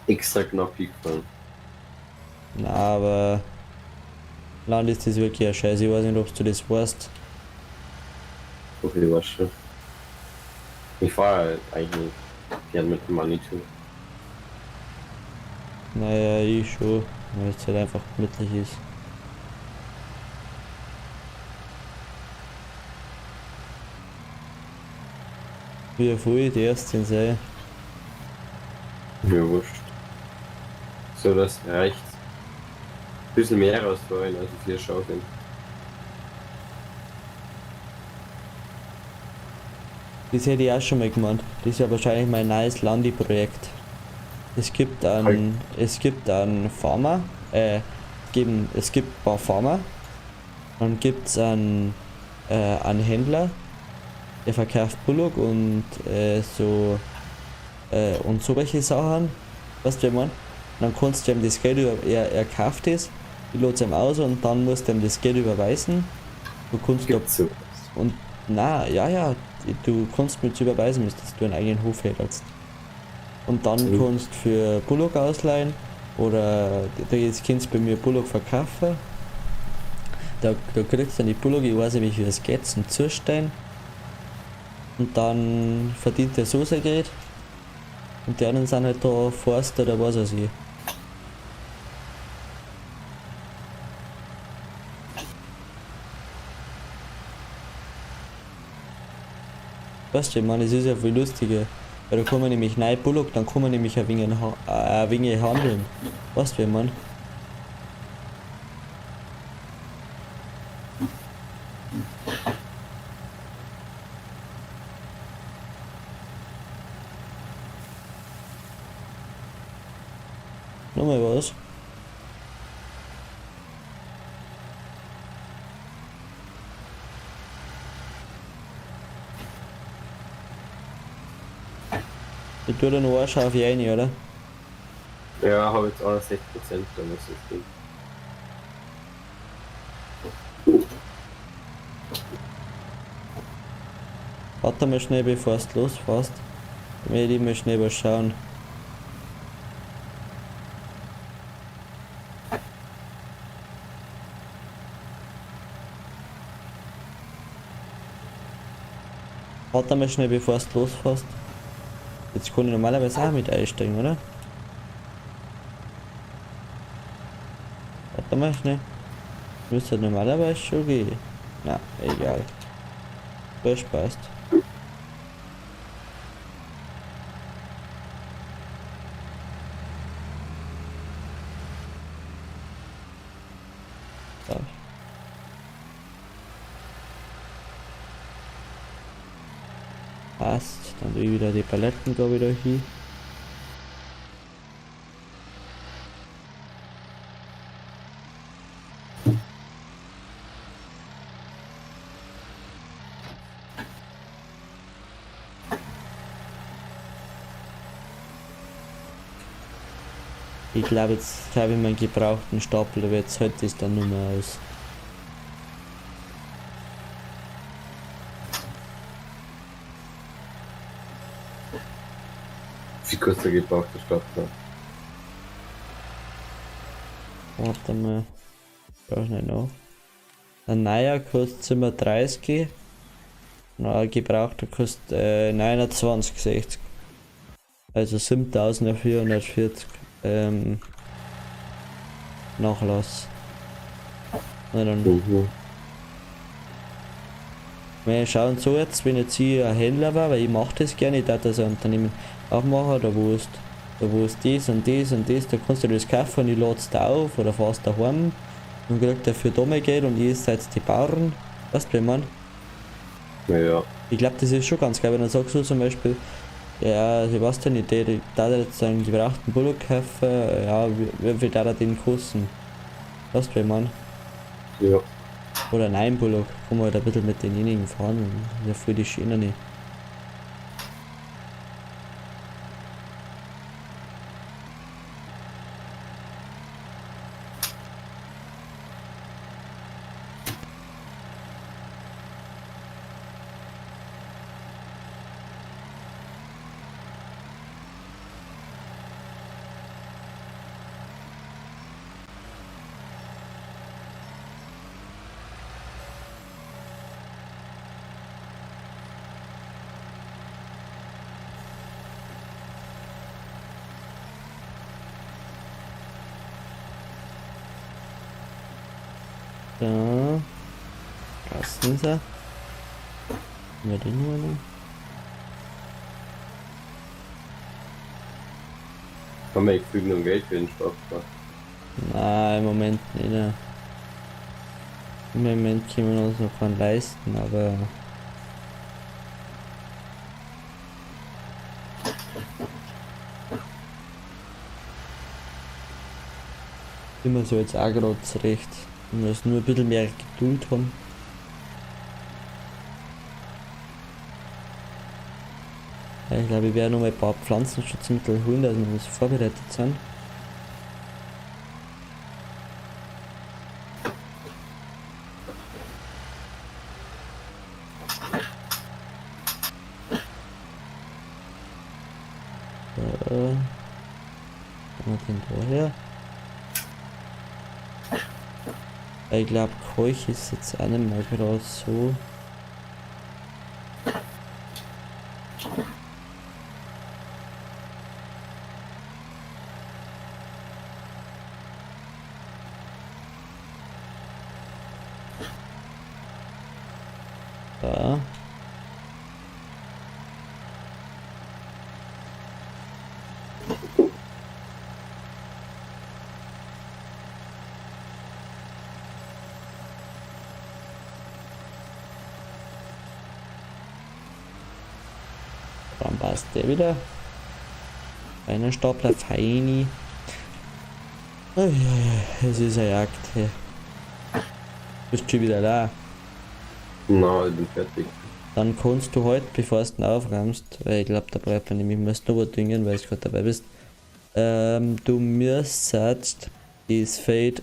Extra knapp gefahren. Na, aber Land ist das wirklich ein Scheiß. Ich weiß nicht, ob du das weißt. Okay, du weißt schon. Ich fahre eigentlich gern mit dem Manitou. Naja, ich schon, weil es halt einfach gemütlich ist. Wie voll die ersten sei. Mir wurscht. So, das reicht. Bisschen mehr rausfahren, also 4 Schaufeln. Das hätte ich auch schon mal gemeint. Das ist ja wahrscheinlich mein neues Landi-Projekt. Es gibt einen Farmer, es gibt ein paar Farmer, dann gibt es einen Händler, der verkauft Bullock und so welche Sachen, weißt du, wie ich mein? Dann kannst du ihm das Geld er kauft es, ich lade es ihm aus und dann musst du ihm das Geld überweisen. Du kannst da, Gibt's so. und ja, du kannst mit überweisen, müsstest du einen eigenen Hof hättest. Und dann Mhm. kannst du für Bullock ausleihen oder jetzt kannst du bei mir Bullock verkaufen. Da kriegst du dann die Bullock, ich weiß nicht, wie es geht, zum Zustehen. Und dann verdient der so sein Geld. Und die anderen sind halt da Forst oder was weiß ich. Weißt du, ich meine, es ist ja viel lustiger. Weil da kann man nämlich nein Bullock, dann kann man nämlich ein wenig handeln. Weißt du, wie ich meine? Nochmal was. Ich tue da noch eine Schaufel rein, oder? Ja, habe jetzt 61%, da muss es gehen. Warte mal schnell, bevor du losfährst. Dann werde ich mal schnell was schauen. Warte mal schnell, bevor du losfährst. Jetzt kann ich normalerweise auch mit einsteigen, oder? Warte mal schnell. Müsste normalerweise schon gehen. Na, egal. Das passt. So. Passt. Dann tue ich wieder die Paletten da wieder hin. Ich glaube, jetzt habe ich meinen gebrauchten Stapel, aber jetzt hält es dann nur mehr aus. Wie kostet der gebrauchte Stapler? Warte mal. Schau schnell nach. Ein neuer kostet 37. Ein gebrauchter kostet 29,60. Also 7440 Nachlass. Na dann. Wir schauen so jetzt, wenn jetzt ich ein Händler war, weil ich mache das gerne, ich darf das ein Unternehmen auch machen, da wo es das und das und das, da kannst du das kaufen und ich lade es da auf oder fahrst daheim und kriegt dafür Dumme Geld und ihr seid die Bauern. Weißt du, wie ich mein? Ja. Ich glaube, das ist schon ganz geil, wenn du sagst so zum Beispiel, ja, ich weiß ja nicht, der da jetzt einen gebrauchten Bullock kaufen, ja, wie viel da den kosten? Weißt du, wie ich mein? Ja. Oder nein, Bullock, kann man halt ein bisschen mit denjenigen fahren, ja, für die Schiene nicht. Da. Lassen sie. Haben wir den nur noch? Haben wir genug Geld für den Strafbar? Nein, im Moment nicht. Ne. Im Moment können wir uns noch keinen leisten, aber immer so jetzt auch gerade zurecht. Wir müssen nur ein bisschen mehr Geduld haben. Ja, ich glaube, ich werde noch mal ein paar Pflanzenschutzmittel holen, dass wir uns vorbereitet sind. Wo haben wir den da her? Ich glaube, Keuch ist jetzt auch nicht mehr gerade so. Da. Dann passt der wieder. Einer Stapler Feini. Oh, ja, es ist eine Jagd. Hey. Bist du schon wieder da? Nein, ich bin fertig. Dann kannst du heute, bevor du ihn aufräumst, weil ich glaube, da braucht man nämlich mal Snowboard düngen, weil du gerade dabei bist. Du müsstest das Fade,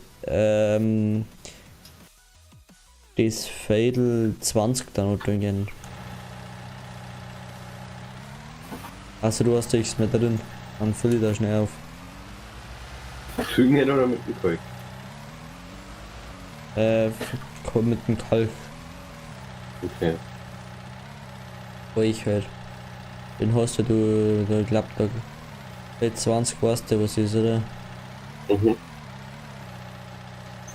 das Fadel 20 da noch düngen. Also du hast nichts mehr drin, dann fülle ich da schnell auf. Fügen oder mit dem Kalk? Mit dem Kalk, Okay. wo ich halt. Den hast du, da glaub da Fade 20 weißt du was ist, oder? Mhm.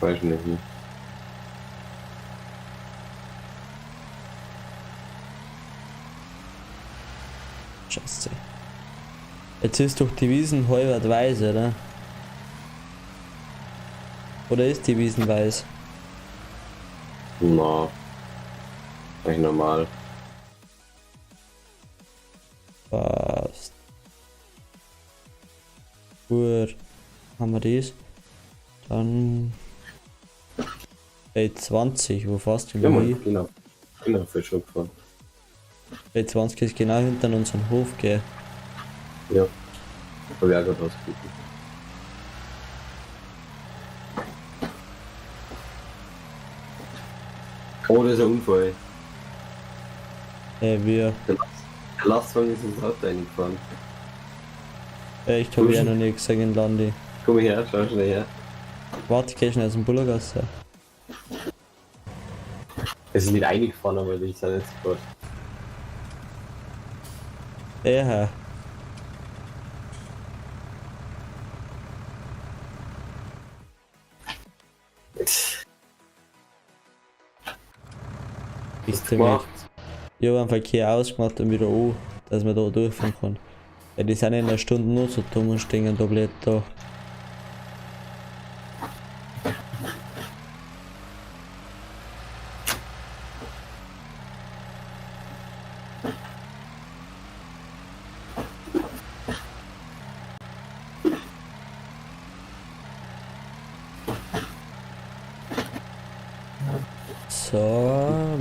Weiß nicht, ne? Scheiße. Jetzt ist doch die Wiesen halb weiß, oder? Oder ist die Wiesen weiß? Na. Eigentlich normal. Passt. Gut. Haben wir das? Dann. Bei 20, wo fährst du Ja, denn Mann, hin? genau. Genau, für schon gefahren. Bei 20 ist genau hinter unserem Hof, gell? Ja. Hab ich auch gerade ausgeguckt. Oh, das ist ein Unfall. Wir. Der Lastwagen ist ins Auto reingefahren. Echt, hab ich ja noch nie gesehen in Landi. Komm her, schau schnell her. Warte, geh schnell aus dem Bullergasse. Es ist nicht eingefahren, aber die sind jetzt gerade. Ja. Bist du Gemacht. Ich habe einen Verkehr ausgemacht und wieder an, dass man da durchfahren kann. Ja, die sind in einer Stunde nur so dumm und stehen da blöd da. So,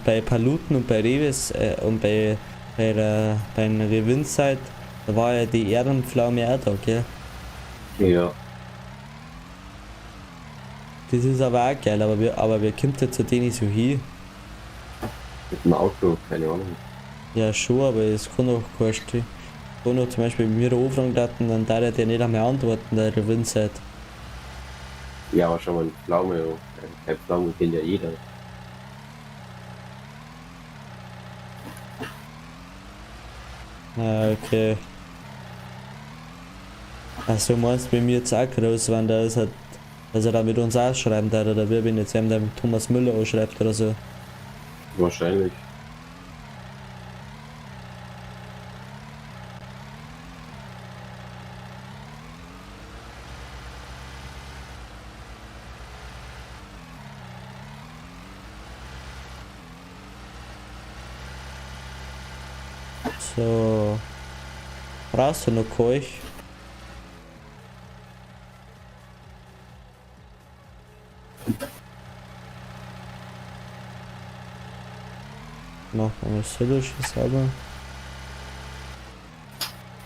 bei Paluten und bei Revis und bei einer Revinzeit, da war ja die Ehrenpflaume auch da, gell? Ja. Das ist aber auch geil, aber wir kommt ja zu denen so hin. Mit dem Auto, keine Ahnung. Ja schon, aber es kann auch kosten. so noch zum Beispiel mir anfragen hatten, dann darf er dir nicht einmal antworten, da ihr Wind seid. Ja, aber schon mal eine Pflaume, ja. Keine Pflaume kennt ja jeder. Ah, okay. Also du meinst bei mir jetzt auch groß, wenn der ist halt, dass er da mit uns ausschreiben darf, oder wie wenn jetzt eben der Thomas Müller ausschreibt oder so. Wahrscheinlich. So. Brauchst du noch Keuch? Machen wir das Silberschiss selber.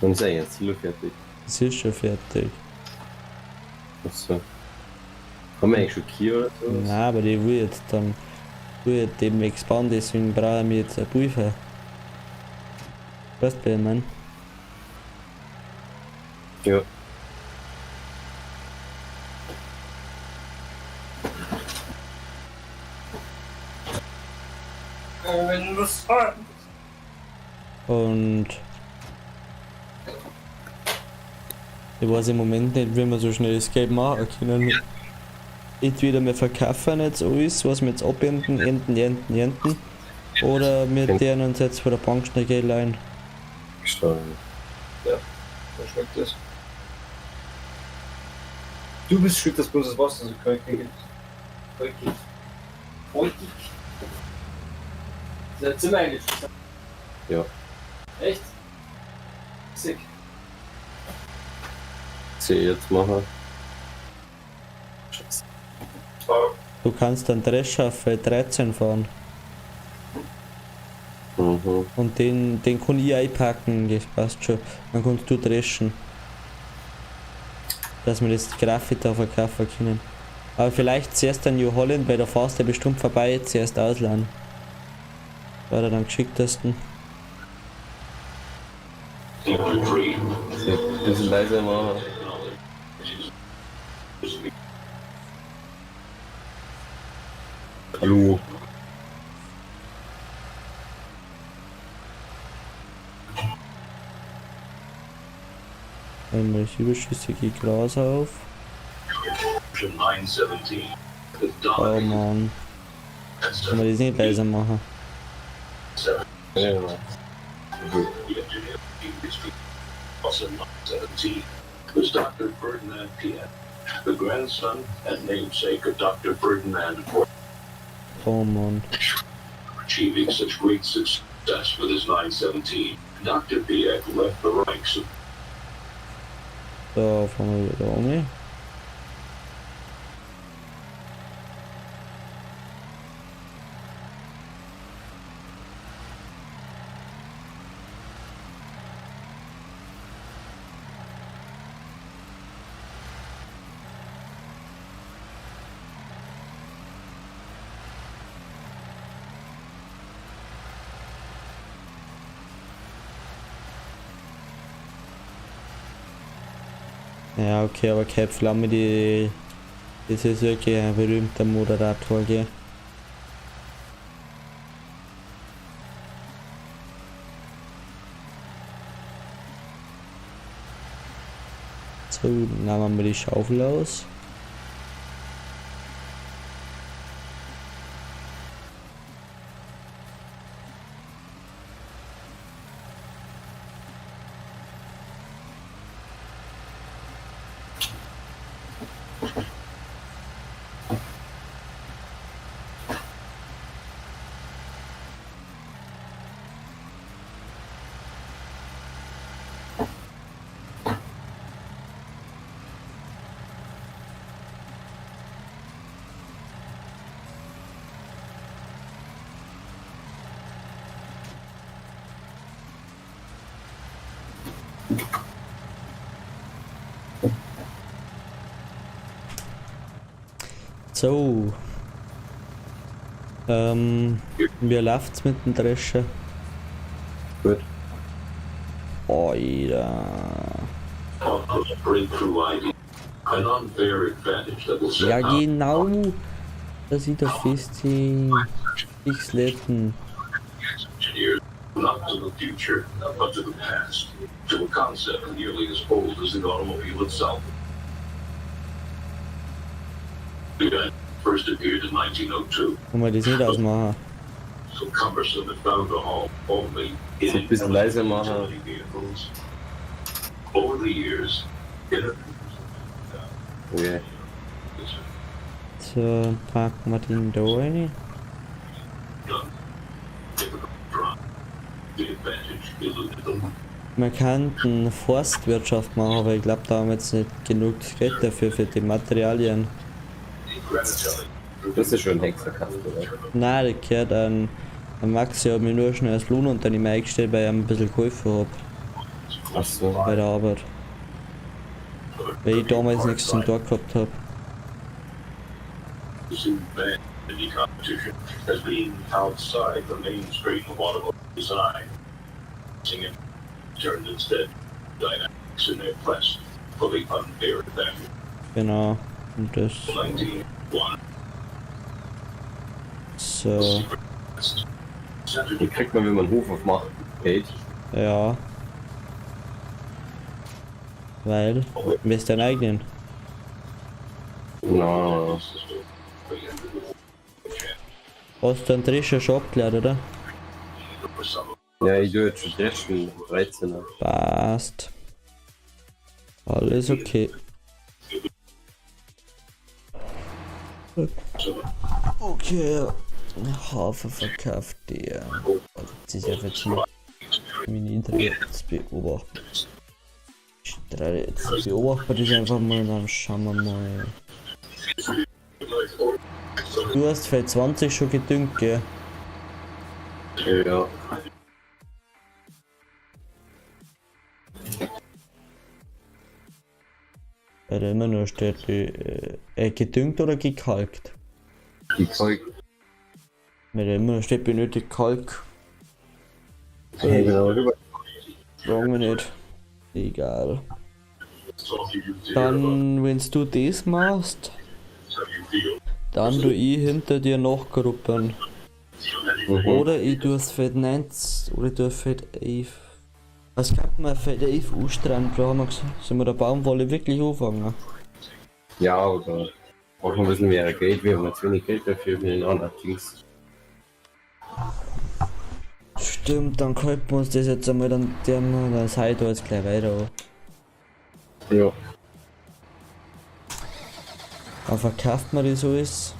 Dann ist ja jetzt Ziel fertig. Das ist schon fertig. Achso. Haben wir eigentlich schon Kier oder so? Nein, aber die will jetzt dann demnächst bauen, deswegen brauchen wir jetzt eine Pulver. Weißt du, wie ich mein? Ja. Und ich weiß im Moment nicht, wie wir so schnell das Geld machen können. Entweder wir verkaufen jetzt alles, was wir jetzt ernten, oder wir deren uns jetzt von der Bank schnell Geld leihen. Gestanden. Ja, so schmeckt das. Du bist schuld, dass bloß das Wasser so kalt gibt. Heutig. Ist das Zimmer eigentlich? Ja. Echt? Sick. Sie jetzt machen. Scheiße. Du kannst dann Drescher für 13 fahren Mhm. und den kann ich einpacken, das passt schon. Dann kannst du dreschen. Dass wir das Graffiti da verkaufen können. Aber vielleicht zuerst an New Holland, weil da fährst du bestimmt vorbei, zuerst ausleihen. War der dann geschicktesten. Ein bisschen leiser machen. Hallo. Einmal das überschüssige Gras auf. 917. Oh Mann. Kann man das nicht leiser machen? Ja. Also 917 was Dr. Ferdinand Piet, the grandson and namesake of Dr. Ferdinand Porsche, Oh Mann. achieving such great success with his 917. Dr. Piet left the ranks of So, fahren wir wieder um. Ja, okay, aber keine Flamme, das ist wirklich ein berühmter Moderator, gell? So, dann nehmen wir die Schaufel aus. So. Wie läuft's mit dem Drescher? Gut. Alter. A breakthrough idea. An unfair advantage that will set Ja, up genau. Das sieht doch fest. Ich sletten. engineers not to the future, but to the past, to a concept nearly as old as the automobile itself. The idea first appeared in 1902, Kann man das nicht ausmachen? so cumbersome it found a home only in So ein bisschen leiser machen. utility vehicles. Over the years, it Okay. So, packen wir den da rein. the advantage eluded them. Man kann eine Forstwirtschaft machen, aber ich glaube, da haben wir jetzt nicht genug Geld dafür, für die Materialien. Das ist schon ein Hexerkasten, oder? Nein, der gehört an Maxi, hat mich nur schnell als Lohnunternehmen eingestellt, weil ich ihm ein bisschen geholfen habe Achso. bei der Arbeit. Weil ich damals nichts zum Tag gehabt habe. Soon banned in the competition as being outside the mainstream of automobile design. Seeing it turned instead dynamics in their quest for the unfair advantage. Genau. Und das. 1901 So. secret quest centered Die kriegt man, wenn man Hof aufmacht. Geld. Ja. Weil. Wer ist dein eigenen? Na, Hast du einen Drescher schon abgeklärt, oder? ja, ich tue jetzt schon dreschen. 13er. Passt. Alles okay. Okay. Hafer verkauft der. Das ist einfach zu meine Internet beobachten. Ich drehe jetzt. Beobachten das einfach mal und dann schauen wir mal. Du hast Feld 20 schon gedüngt, gell? Ja. Weil da immer nur steht, gedüngt oder gekalkt. Die Zeug. Weil da immer nur steht, benötigt Kalk. Ja, genau. Rüber. Fragen wir nicht. Egal. Dann, wenn du das machst, dann tu ich hinter dir nachgruppen. Oder ich tue das Feld 90 oder ich tue Feld 11. Was kann man Feld 11 anstrahlen? Da haben wir gesagt, sollen wir der Baumwolle wirklich anfangen? Ja, oder auch ein bisschen mehr Geld. Wir haben jetzt wenig Geld dafür wie in anderen Dings. Stimmt, dann könnten wir uns das jetzt einmal dann sei ich da jetzt gleich weiter an. Ja. Dann verkauft man das alles.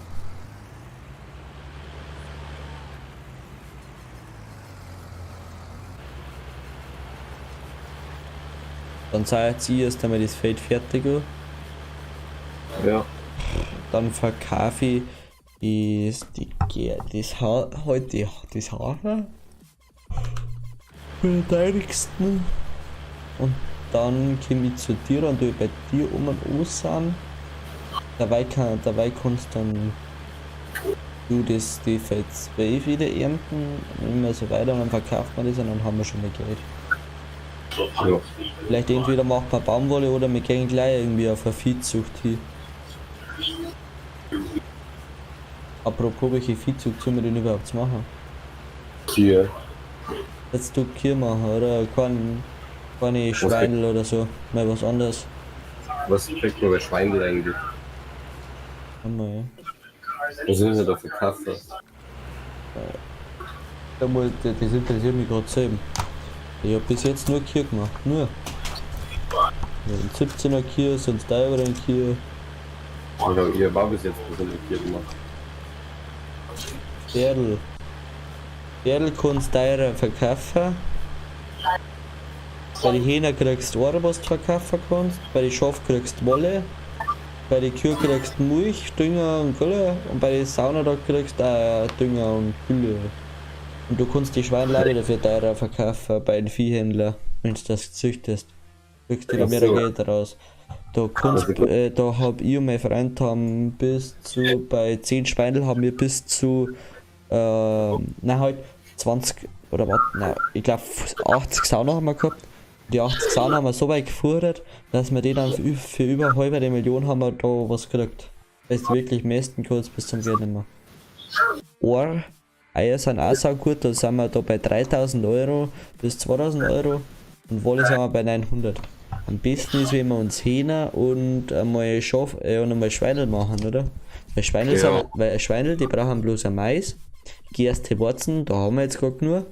Dann sei jetzt ich erst einmal das Feld fertig an. Ja. Dann verkaufe ich das Haar für den teuersten. Und dann komme ich zu dir und du bei dir um und aussehen. Dabei kannst dann du die Feld 12 wieder ernten und immer so weiter und dann verkauft man das und dann haben wir schon mehr Geld. Ja. Vielleicht entweder macht man Baumwolle oder wir gehen gleich irgendwie auf eine Viehzucht hin. Apropos, welche Viehzucht sollen wir denn überhaupt machen? Hier. Jetzt du Kühe machen, oder? Keine Schweinel oder so. Mal was anderes. Was kriegt man bei Schweindel eigentlich? Einmal, Was sind denn da für Kaffee? ja. Das interessiert mich gerade selber. Ich hab bis jetzt nur Kühe gemacht. Nur. Ja, 17er Kühe, sonst teureren Kühe. Oder ihr war bis jetzt ein bisschen hier gemacht. Pferdl. Pferdl kannst teurer verkaufen. Bei den Hähner kriegst du Ohren, was du verkaufen kannst. Bei den Schafen kriegst du Wolle. Bei den Kühen kriegst du Milch, Dünger und Gülle. Und bei den Sauna da kriegst du auch Dünger und Gülle. Und du kannst die Schweine leider dafür teurer verkaufen bei den Viehhändlern, wenn du das züchtest. Kriegst du da mehr Geld raus. Da hab ich und mein Freund haben bis zu, bei 10 Schweinel haben wir bis zu, halt 20 oder was, nein, ich glaube 80 Sauna haben wir gehabt. Die 80 Sahne haben wir so weit gefordert, dass wir die dann für über eine halbe Million haben wir da was gekriegt. Das ist wirklich meisten kurz bis zum Geld nicht mehr. Eier sind auch so gut, da sind wir da bei 3000 Euro bis 2000 Euro und Wolle sind wir bei 900. Am besten ist, wenn wir uns Hähner und einmal Schaf und einmal Schweinel machen, oder? Weil Schweinel, die brauchen bloß ein Mais, gerste Wurzeln, da haben wir jetzt gerade nur.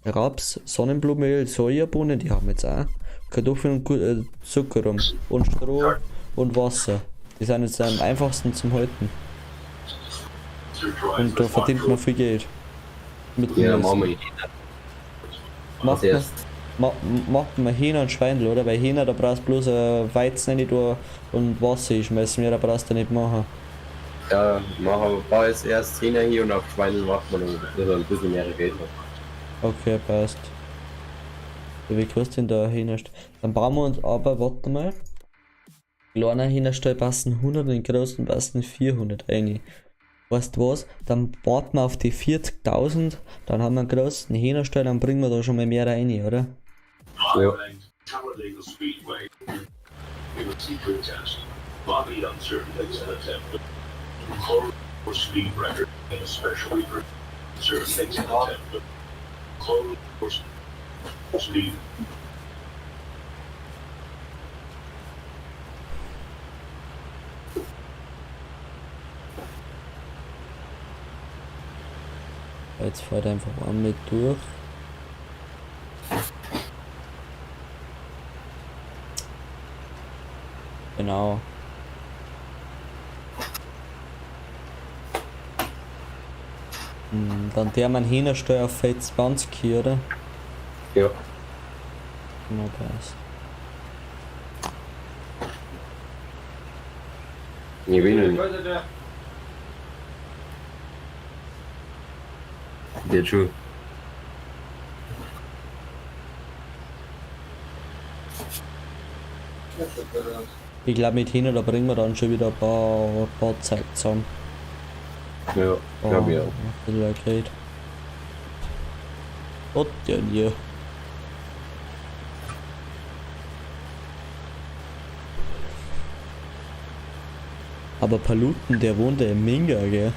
Raps, Sonnenblumenöl, Sojabohnen, die haben wir jetzt auch. Kartoffeln und Zucker rum und Stroh und Wasser. Die sind jetzt am einfachsten zum Halten. Und da verdient man viel Geld. Mit Ja, dem machen wir macht man Hähner und Schweindel, oder? Bei Hähner, da brauchst du bloß Weizen rein tun und Wasser einschmeißen, mehr da brauchst du nicht machen. Ja, machen wir bau jetzt erst Hähner hier und auf Schweine macht man noch ein bisschen mehr Geld noch. Okay, passt. Wie kostet denn der Hähnerstall? Dann bauen wir uns aber, warte mal. Kleiner Hähnerstall passen 100, den großen passen 400 rein. Weißt du was? Dann warten wir auf die 40.000, dann haben wir einen großen Hähnerstall, dann bringen wir da schon mal mehr rein, oder? Ja. Talladega Speedway. UFC protest. Bobby uncertain makes an attempt for speed record and especially for uncertain makes an attempt close for speed. Jetzt fährt einfach einmal durch. Genau. Dann der man Hähnersteuer auf Feld 20 hier, oder? Ja. Genau, passt. Ich will nicht. Leute, der. Der schon. Ich glaube mit Hähner, da bringen wir dann schon wieder ein paar Zeit zusammen. Ja, glaube ich auch. Das wäre great. Gott, ja, nie. Aber Paluten, der wohnt ja in Minga, gell?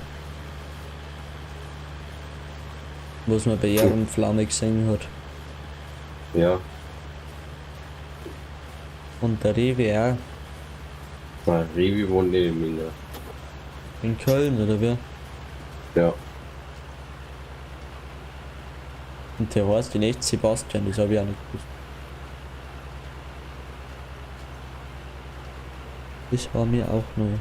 Was man bei Ehrenflamme gesehen hat. Ja. Und der Rewe auch. Na, Revi wohnt nicht in Minga. In Köln, oder wer? Ja. Und der heißt in echt Sebastian, das habe ich auch nicht gewusst. Das war mir auch neu.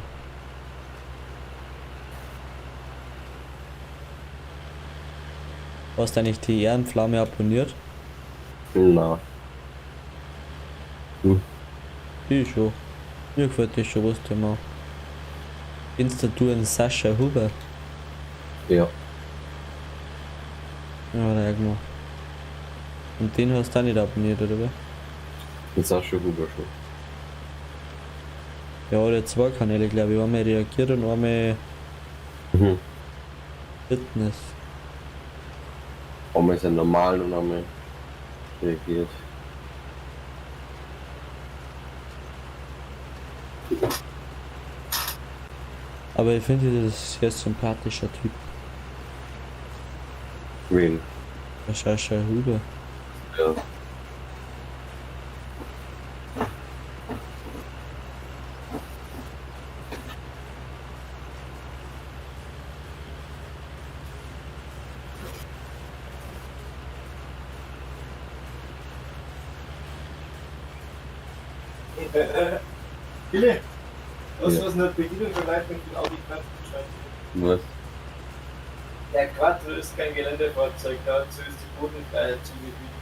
Hast du eigentlich die Ehrenflamme abonniert? Na. Ich schon. Mir gefällt das schon, was der macht. Kennst du einen Sascha Huber? Ja. Ja, der hat gemacht. Und den hast du auch nicht abonniert, oder was? Mit Sascha Huber schon. Ja, der zwei Kanäle, glaube ich. Einmal reagiert und einmal Mhm. Fitness. Einmal ist er normal und einmal reagiert. Aber ich finde, das ist ein sehr sympathischer Typ. Wen? Der Sascha Huber. Ja. Billy, was Ja. was eine Bedienung für Leitung von Audi Quattro? Was? Der Quattro ist kein Geländefahrzeug, dazu ist die Bodenfreiheit zugewiesen.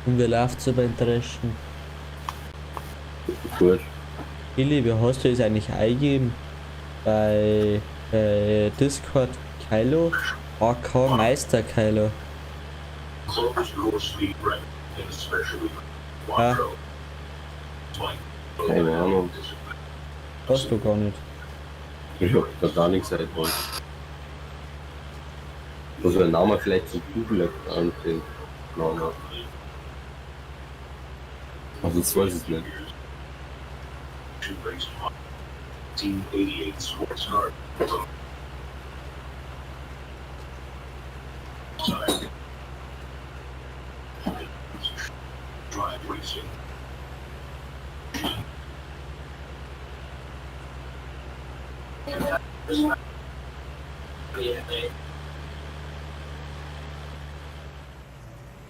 Und wie läuft's so beim Dreschen? Gut. Billy, wie hast du es eigentlich eingegeben? Bei Discord Kylo? AK Meister Kylo. Close your speed record and especially Ah. Quattro. Keine Ahnung. Hast du gar nicht. Ich hab da gar nichts seit heute. Also der Name vielleicht zum Google an den Namen. Also das weiß ich nicht. 1988 sports car. Drive racing.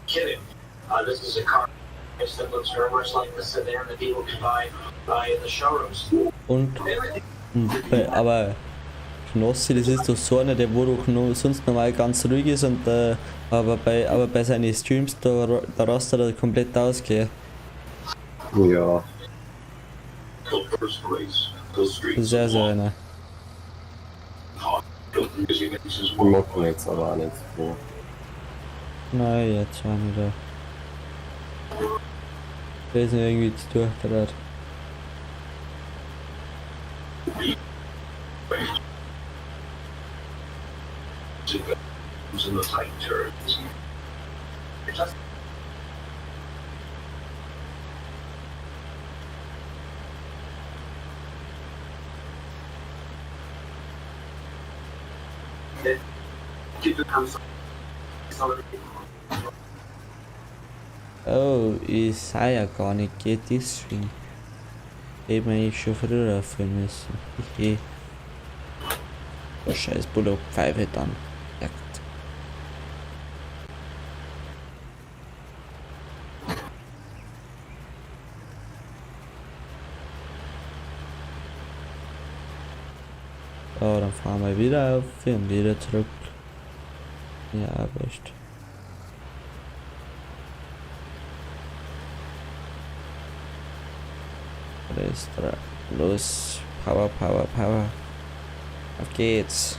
Kidding. This is a car that looks very much like the sedan that people can buy in the showrooms. Und, aber Knossi, das ist doch so einer, der wo doch noch, sonst normal ganz ruhig ist und aber bei seinen Streams, da rastet er komplett aus, gell. Ja, Das ist sehr, sehr einer. ich mag ihn jetzt aber auch nicht so. Nein, jetzt schon wieder. Der ist nicht irgendwie zu durchdreht. In the tight turns. Oh, ich sah ja gar nicht, geht deswegen. Hätte man eigentlich schon früher aufhören müssen. Der scheiß Bullock-Pfeife dann. Ja, gut. So, dann fahren wir wieder auf und wieder zurück. Ja, wurscht. Alles dran. Los, Power, Power, Power. Auf geht's.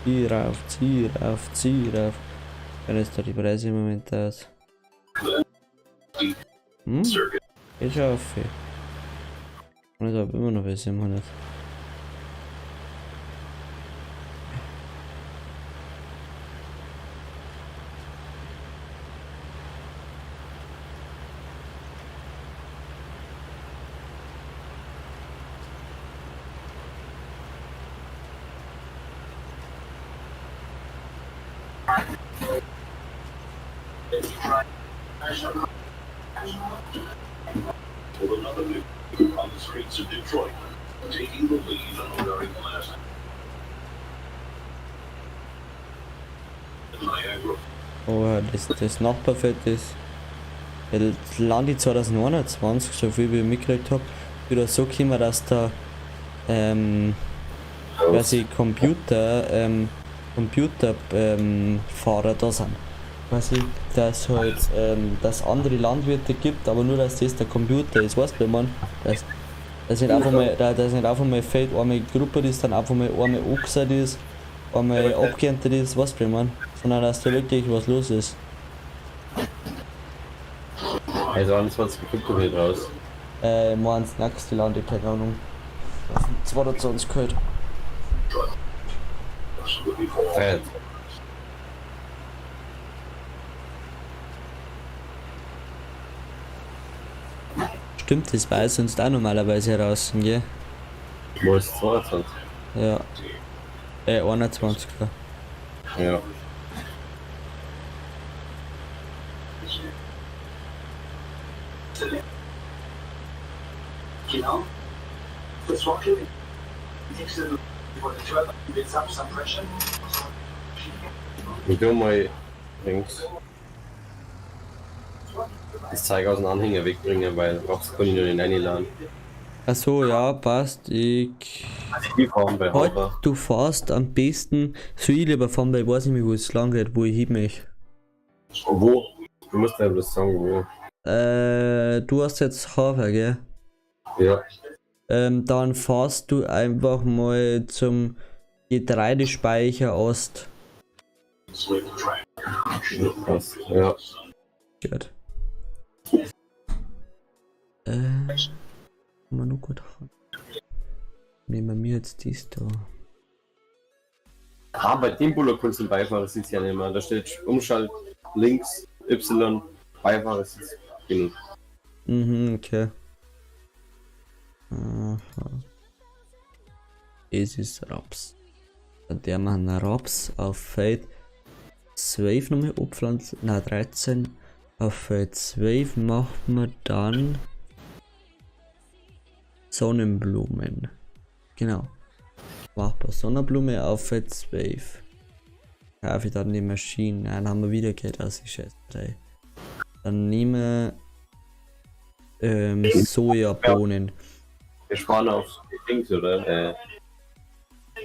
Zieh rauf, zieh rauf, zieh rauf. Dann ist da die Preise im Moment aus. Geht schon auf. Und ich habe immer noch was im Monat. Pull another new on the streets of Detroit, taking the lead on during the last Niagara. Oh, das Nachbarfeld ist. Das Land 2021, so viel wie ich mitgekriegt habe, wieder so gekommen, dass da quasi Fahrer da sind. Quasi, dass halt dass andere Landwirte gibt, aber nur dass das der Computer ist, weißt du, wenn man dass nicht einfach mal, dass nicht einfach mal fällt, einmal Gruppe ist, dann einfach mal einmal angesagt ist, einmal abgeerntet ist, weißt du, wenn man, sondern dass da wirklich was los ist. Also 21 kommt nicht raus. Meins nächste Lande, keine Ahnung. Auf dem 22 gehört. Stimmt, das weiß sonst auch normalerweise heraus, gell? Wo ist 22? Ja. 21. Ja. Genau. Das war für Ich tu mal links das Zeug aus dem Anhänger wegbringen, weil sonst kann ich nur den reinladen. Achso, ja, passt. Ich. Die fahren bei Halt, Haber. du fährst am besten. So ich lieber fahren, weil ich weiß nicht mehr, wo es lang geht, wo ich hin möchte. Wo? Du musst ja bloß sagen, wo. Du hast jetzt Hafer, gell? Ja. Dann fahrst du einfach mal zum Getreidespeicher Ost. Passt. Ja. Gut. Mal nur gut haben. Nehmen wir jetzt dies da. Bei dem Bullock kannst du den Beifahrersitz ja nehmen. Da steht Umschalt links, Y, Beifahrersitz. Genau. Okay. Aha. Es ist Raps. Der man Raps auf Feld 12 nochmal abpflanzen. Nein, 13. Auf Feld 12 macht man dann Sonnenblumen. Genau. Macht man Sonnenblume auf Feld 12. Kaufe ich dann die Maschine. Dann haben wir wieder Geld aus die Scheißerei. Dann nehmen wir Sojabohnen. Wir sparen auf die Dings, oder?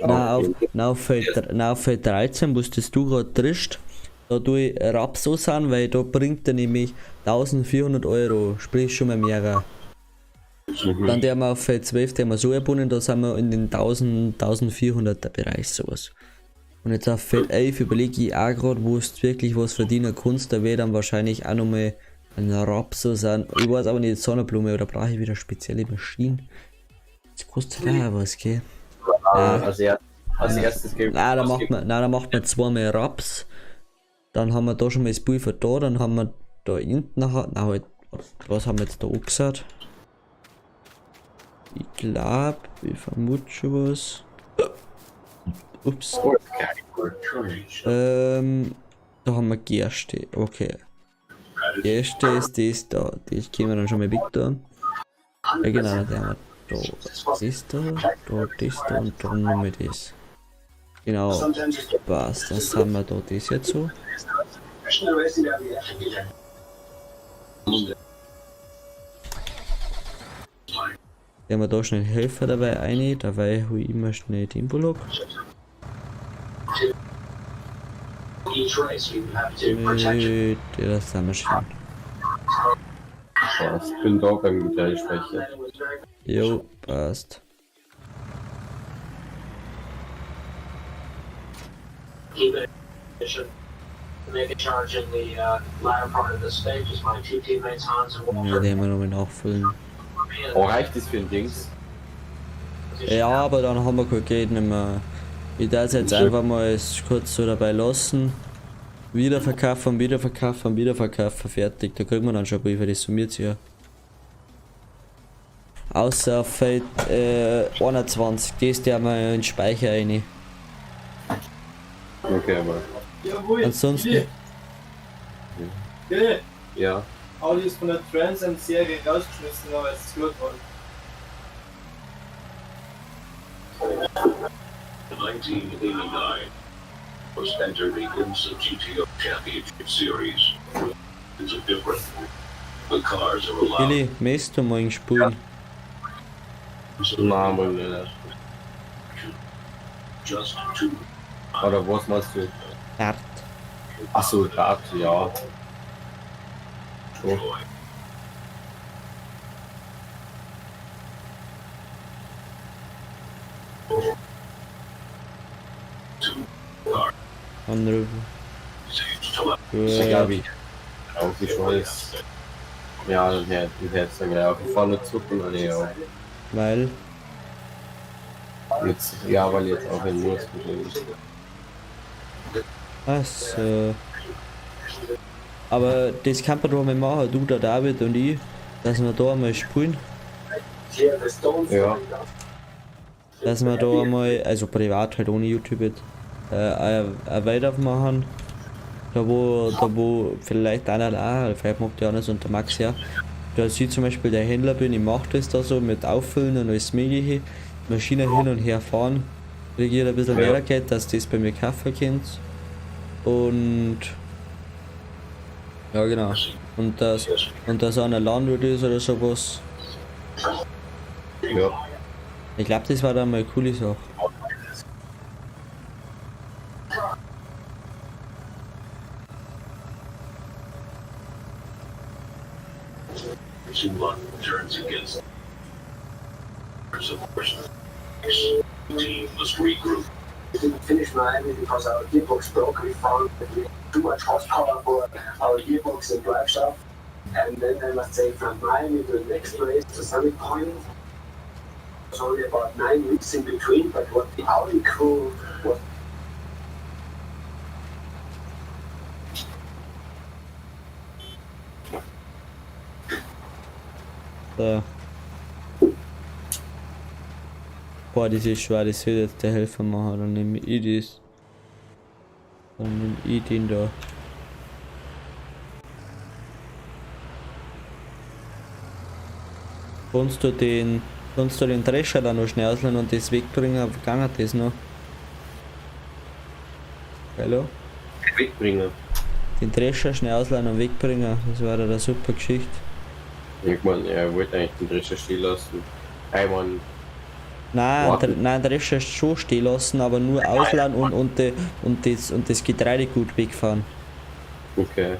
Auf Feld 13, wo du gerade triffst, da tue ich Raps an, weil da bringt er nämlich 1400 Euro, sprich schon mal mehr. Dann der wir auf Feld 12, der wir Sojabohnen, da sind wir in den 1400er Bereich sowas. Und jetzt auf Feld 11 überlege ich auch gerade, wo du wirklich was verdienen kannst, da wäre dann wahrscheinlich auch nochmal ein Raps sein. Ich weiß aber nicht, Sonnenblume, oder brauche ich wieder spezielle Maschinen? Das kostet ja auch was, gell? Als erstes geht. Nein, da macht man zweimal Raps. Dann haben wir da schon mal das Pulver da, dann haben wir da hinten nachher. Na halt, was haben wir jetzt da angesagt? Ich glaube, ich vermute schon was. Ups. Da haben wir Gerste. Okay. Gerste ist das da. Das können wir dann schon mal weg da. Ja genau, dann haben wir da das da und dann nochmal das. Genau, passt. Dann haben wir da das jetzt so. Haben wir da schnell Helfer dabei ein, dabei hole ich immer schnell den Bullock. Das haben wir schon. Ich bin da beim Gleichsprecher. Jo, passt. Make a charge in the latter part of the stage as my two teammates Hans and Ja, Walter. den wir nochmal nachfüllen. Oh, reicht das für ein Dings? Ja, aber dann haben wir kein Geld nicht mehr. Ich darf es jetzt einfach mal kurz so dabei lassen. Wiederverkaufen, fertig. Da kriegt man dann schon Briefe, das summiert sich ja. Außer auf Feld 21, das der mal in den Speicher rein. Okay, aber. Jawohl. Ansonsten- Bitte. Ja. Audi ist von der Trans Am Serie rausgeschmissen, aber es ist gut worden. In 1989 was entered the IMSA GTO Championship Series. It's a different. The cars are allowed Billy, möchtest du mal spielen? Nein, wohl nicht. just to Oder was meinst du? Dart. Achso, Dart, ja. So. enjoy. Anrufen. Ja, Gut. wie auch die Schweiß. Ja, dann hätte ich sagen, ja, wir fahren nicht zurück und ja. Weil, Jetzt, ja, weil jetzt auch ein Murs ist. also. Aber das kann man doch mal machen, du, der David und ich, dass wir da mal spielen. Ja. Dass wir da mal, also privat halt ohne YouTube jetzt, weitermachen. Da wo vielleicht einer da, vielleicht macht der anders und der Max ja. Da sieht zum Beispiel der Händler bin, ich mache das da so mit Auffüllen und alles mögliche. Maschine hin und her fahren. Kriege ich ein bisschen mehr Geld, dass das bei mir kaufen könnt. Und ja genau. Und dass einer Landwirt ist oder sowas. Ja. Ich glaube, das war dann mal eine coole Sache. One turns against of course. The team must regroup. We didn't finish Miami because our gearbox broke. We found that we had too much horsepower for our gearbox and drive shaft. And then I must say from Miami to the next race to Summit Point, it was only about 9 weeks in between, but what the Audi crew was So. Boah, das ist schwer, das wird jetzt der Helfer machen, dann nehme ich das. Dann nehme ich den da. Kannst du den Drescher da noch schnell ausleihen und das wegbringen, gegangen das noch? Hallo? Wegbringen. Den Drescher schnell ausleihen und wegbringen, das wäre eine super Geschichte. Ich meine, er wollte eigentlich den Drescher stehen lassen. Ich meine, Nein, Drescher schon stehen lassen, aber nur ausleihen und das Getreidegut wegfahren. okay.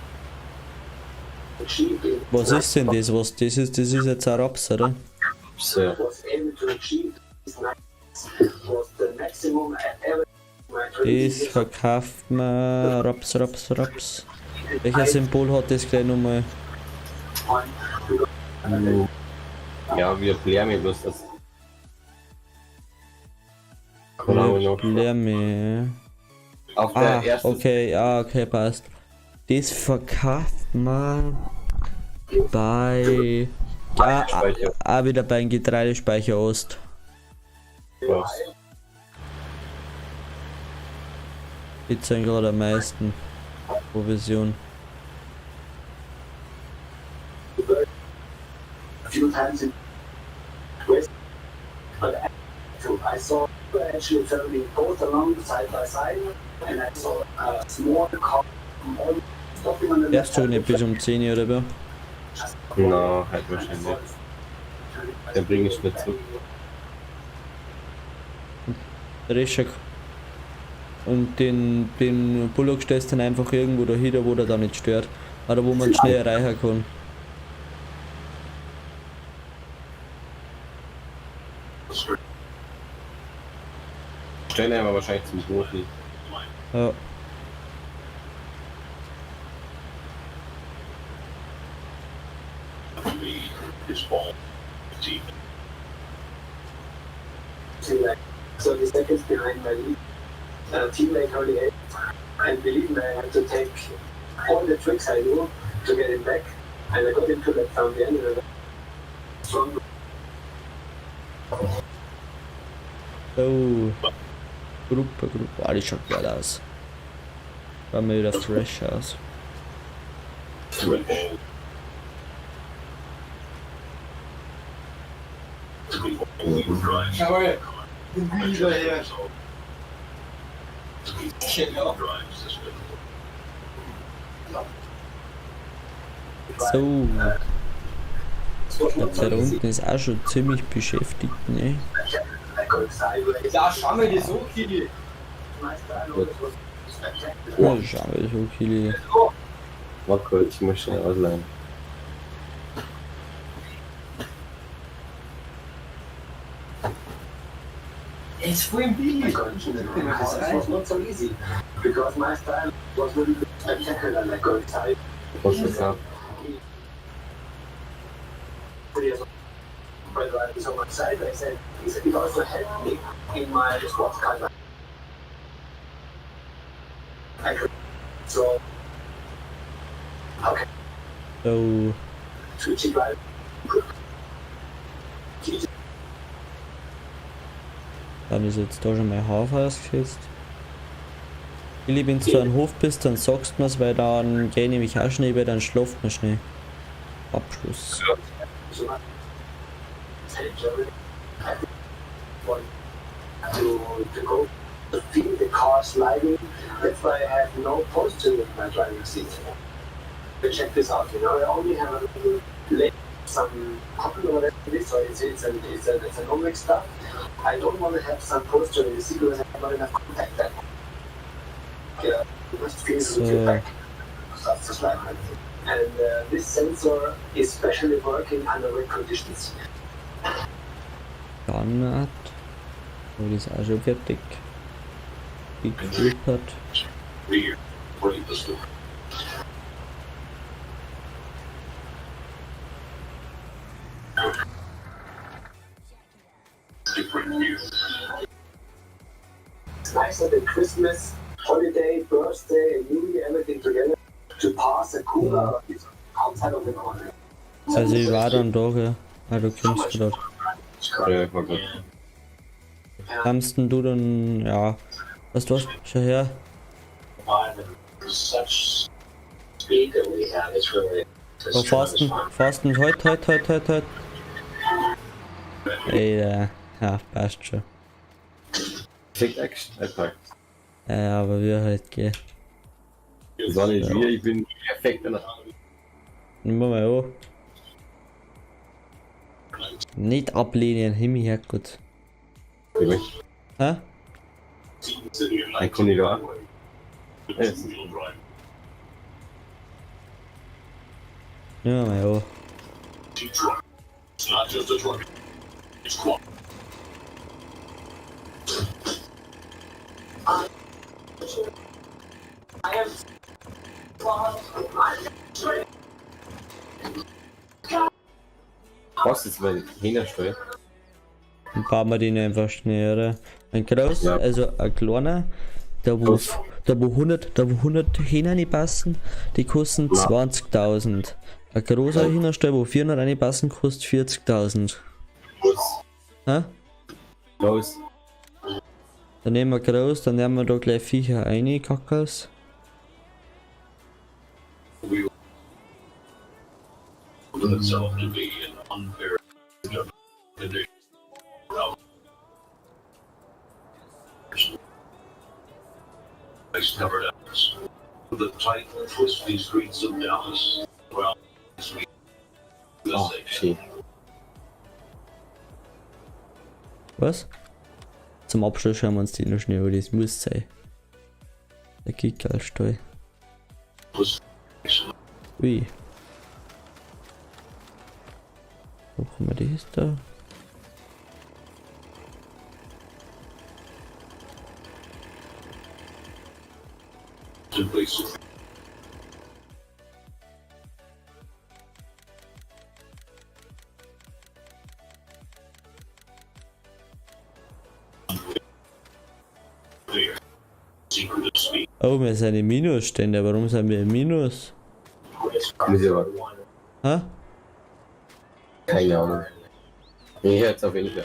achieved it. Was ist denn das? Das ist jetzt ein Raps, oder? So, Was able to achieve these nights was the maximum I ever my Das 20 years of verkauft man Raps. Welches Symbol hat das gleich nochmal? fun. ja, wir erklären mir bloß das. Keine Ahnung. Blärme. Auf der Ah, ersten okay, passt. Das verkauft man bei. Ja, Speicher. auch wieder beim Getreidespeicher Ost. Was? Die zahlen gerade am meisten Provision. A few times in West, but I saw actually traveling both along side by side, and I saw a small car all stopping on the left Erst schon nicht bis um 10 Uhr oder so. Na, halt wahrscheinlich nicht. Den bringe ich nicht zurück. Drescher. Und den Bullock stellst du dann einfach irgendwo dahinter, wo der da nicht stört. Oder wo man schnell erreichen kann. Stellen wir wahrscheinlich zum Boden. Ja. His ball team. So the seconds behind my lead, teammate Harley Hay, and believe me, I had to take all the tricks I knew to get him back, and I got him to that from the end of the strong. So. Gruppe. Ah, die schaut geil aus. Schauen wir wieder fresh aus. Jawohl. Wieder her. Genau. So. Jetzt da unten ist auch schon ziemlich beschäftigt, ne? Ja, schau mal, die so Kili. Ja, schau mal, so viele. Warte kurz, ich muss schnell ausleihen. It's for billig. It's not so easy because my style was really spectacular, like going side. Was ist das? By driving so much side, I said it also helped me in my sports car. I could so okay, So. switching drive. Dann ist jetzt da schon mein Hafer ausgesetzt. Wenn du an den Hof bist, dann sagst du mir's, weil dann gehe ich nämlich auch schnell, weil dann schlaft man schnell. Abschluss. So to go to feel the car sliding. That's why I have no posture in my driving seat. But check this out, you know, I only have a little leg, some couple or whatever it is, so it's a normal stuff. I don't want to have some posture in the seat because I have not enough contact then. Yeah, you must feel with your back. Starts to slide. And this sensor is specially working under wet conditions. Standard. Oh, die ist auch schon fertig. Gekühlt hat. Here, bring the story. Different view. It's nicer than Christmas, holiday, birthday, and New Year, everything together. To pass a cooler outside of the corner. Also ich war dann da, gell. Ah, du kommst gerade. Ja, ich war grad. Kannst du dann, ja. Weißt du was? Schau her. Such speed that we have, it's really Oh, Fasten, heute. Ey, ja, passt schon. Perfekt eingepackt. Ja, aber wir halt gehen. Das war nicht wir, ich bin perfekt. Nimm mal an. Nicht ablehnen, Himmel Herrgott. Hä? Ein Kunde da. Nimm mal an. It's not just a truck. It's quite. Was ist mein Hähnersteuer? Dann bauen wir den einfach schneller. Ein groß, Ja. also ein kleiner, da wo 100 Hähner reinpassen, die kosten Ja. 20.000. Ein großer Hühnerstall, wo 400 reinpassen, kostet 40.000. Was? Hä? Los. Dann nehmen wir groß, dann nehmen wir da gleich Viecher rein, Kackers. Proven itself to be an unfair condition. Discovered us. The tight, twisty streets of Dallas. Well, sweet. Oh, shit. Was? Zum Abschluss schauen wir uns die noch schnell an, das muss sein. Der Kickerstall. Ui. Wo haben wir das da? Simply so. Clear. Secret of speed. Oh, wir sind im Minusstände. Warum sind wir im Minus? Muss ich aber. Hä? Keine Ahnung. Ich höre jetzt auf jeden Fall.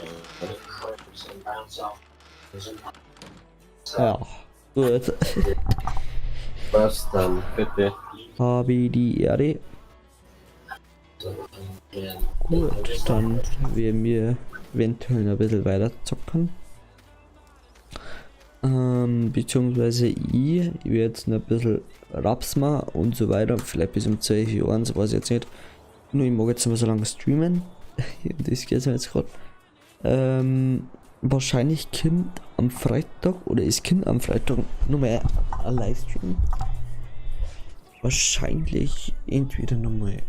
Ja, gut. Was dann, bitte? Habe die Ehre. Gut, dann werden wir eventuell noch ein bisschen weiter zocken. Beziehungsweise ich werde jetzt noch ein bisschen Raps machen und so weiter. Vielleicht bis um 12 Uhr, so weiß ich jetzt nicht. Nur ich mag jetzt mal so lange streamen. Das geht jetzt gerade. Wahrscheinlich kommt am Freitag oder es kommt am Freitag nochmal ein Livestream. Wahrscheinlich entweder nochmal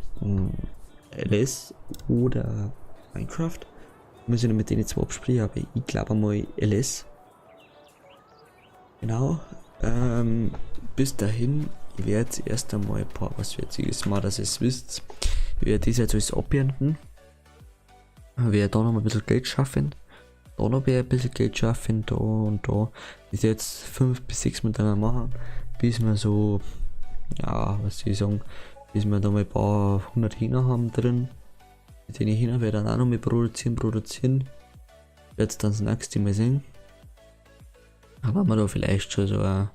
LS oder Minecraft. Muss ich noch mit denen zwei absprechen, aber ich glaube mal LS. Genau. Bis dahin, ich werde jetzt erst einmal ein paar was Witziges machen, dass ihr es wisst. Ich werde das jetzt alles abernten. Ich werde da noch mal ein bisschen Geld schaffen. Da noch ein bisschen Geld schaffen, da und da. Das jetzt 5 bis 6 miteinander machen, bis wir so, ja, was soll ich sagen, bis wir da mal ein paar 100 Hähner haben drin. Mit den Hähner werde ich dann auch noch mal produzieren. Werde es dann das nächste Mal sehen. Dann haben wir da vielleicht schon so eine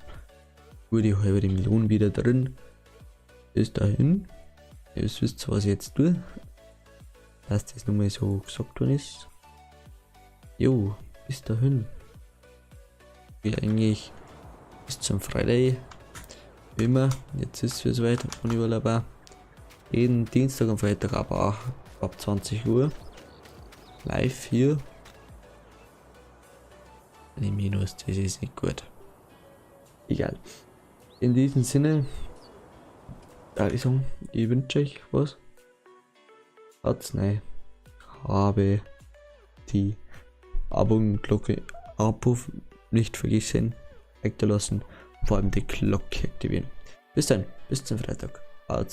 gute halbe Million wieder drin. Bis dahin. Ihr wisst, was ich jetzt tue. Dass das nochmal so gesagt worden ist. Jo, bis dahin. Wie eigentlich bis zum Freitag. Wie immer, jetzt ist es soweit, ohne Urlaub auch. Jeden Dienstag und Freitag aber auch ab 20 Uhr. Live hier. Die Minus, das ist nicht gut. Egal. In diesem Sinne, ich wünsche euch was. Habe die Abo-Glocke Abpuff nicht vergessen, wegzulassen, vor allem die Glocke aktivieren. Bis dann, bis zum Freitag. Habe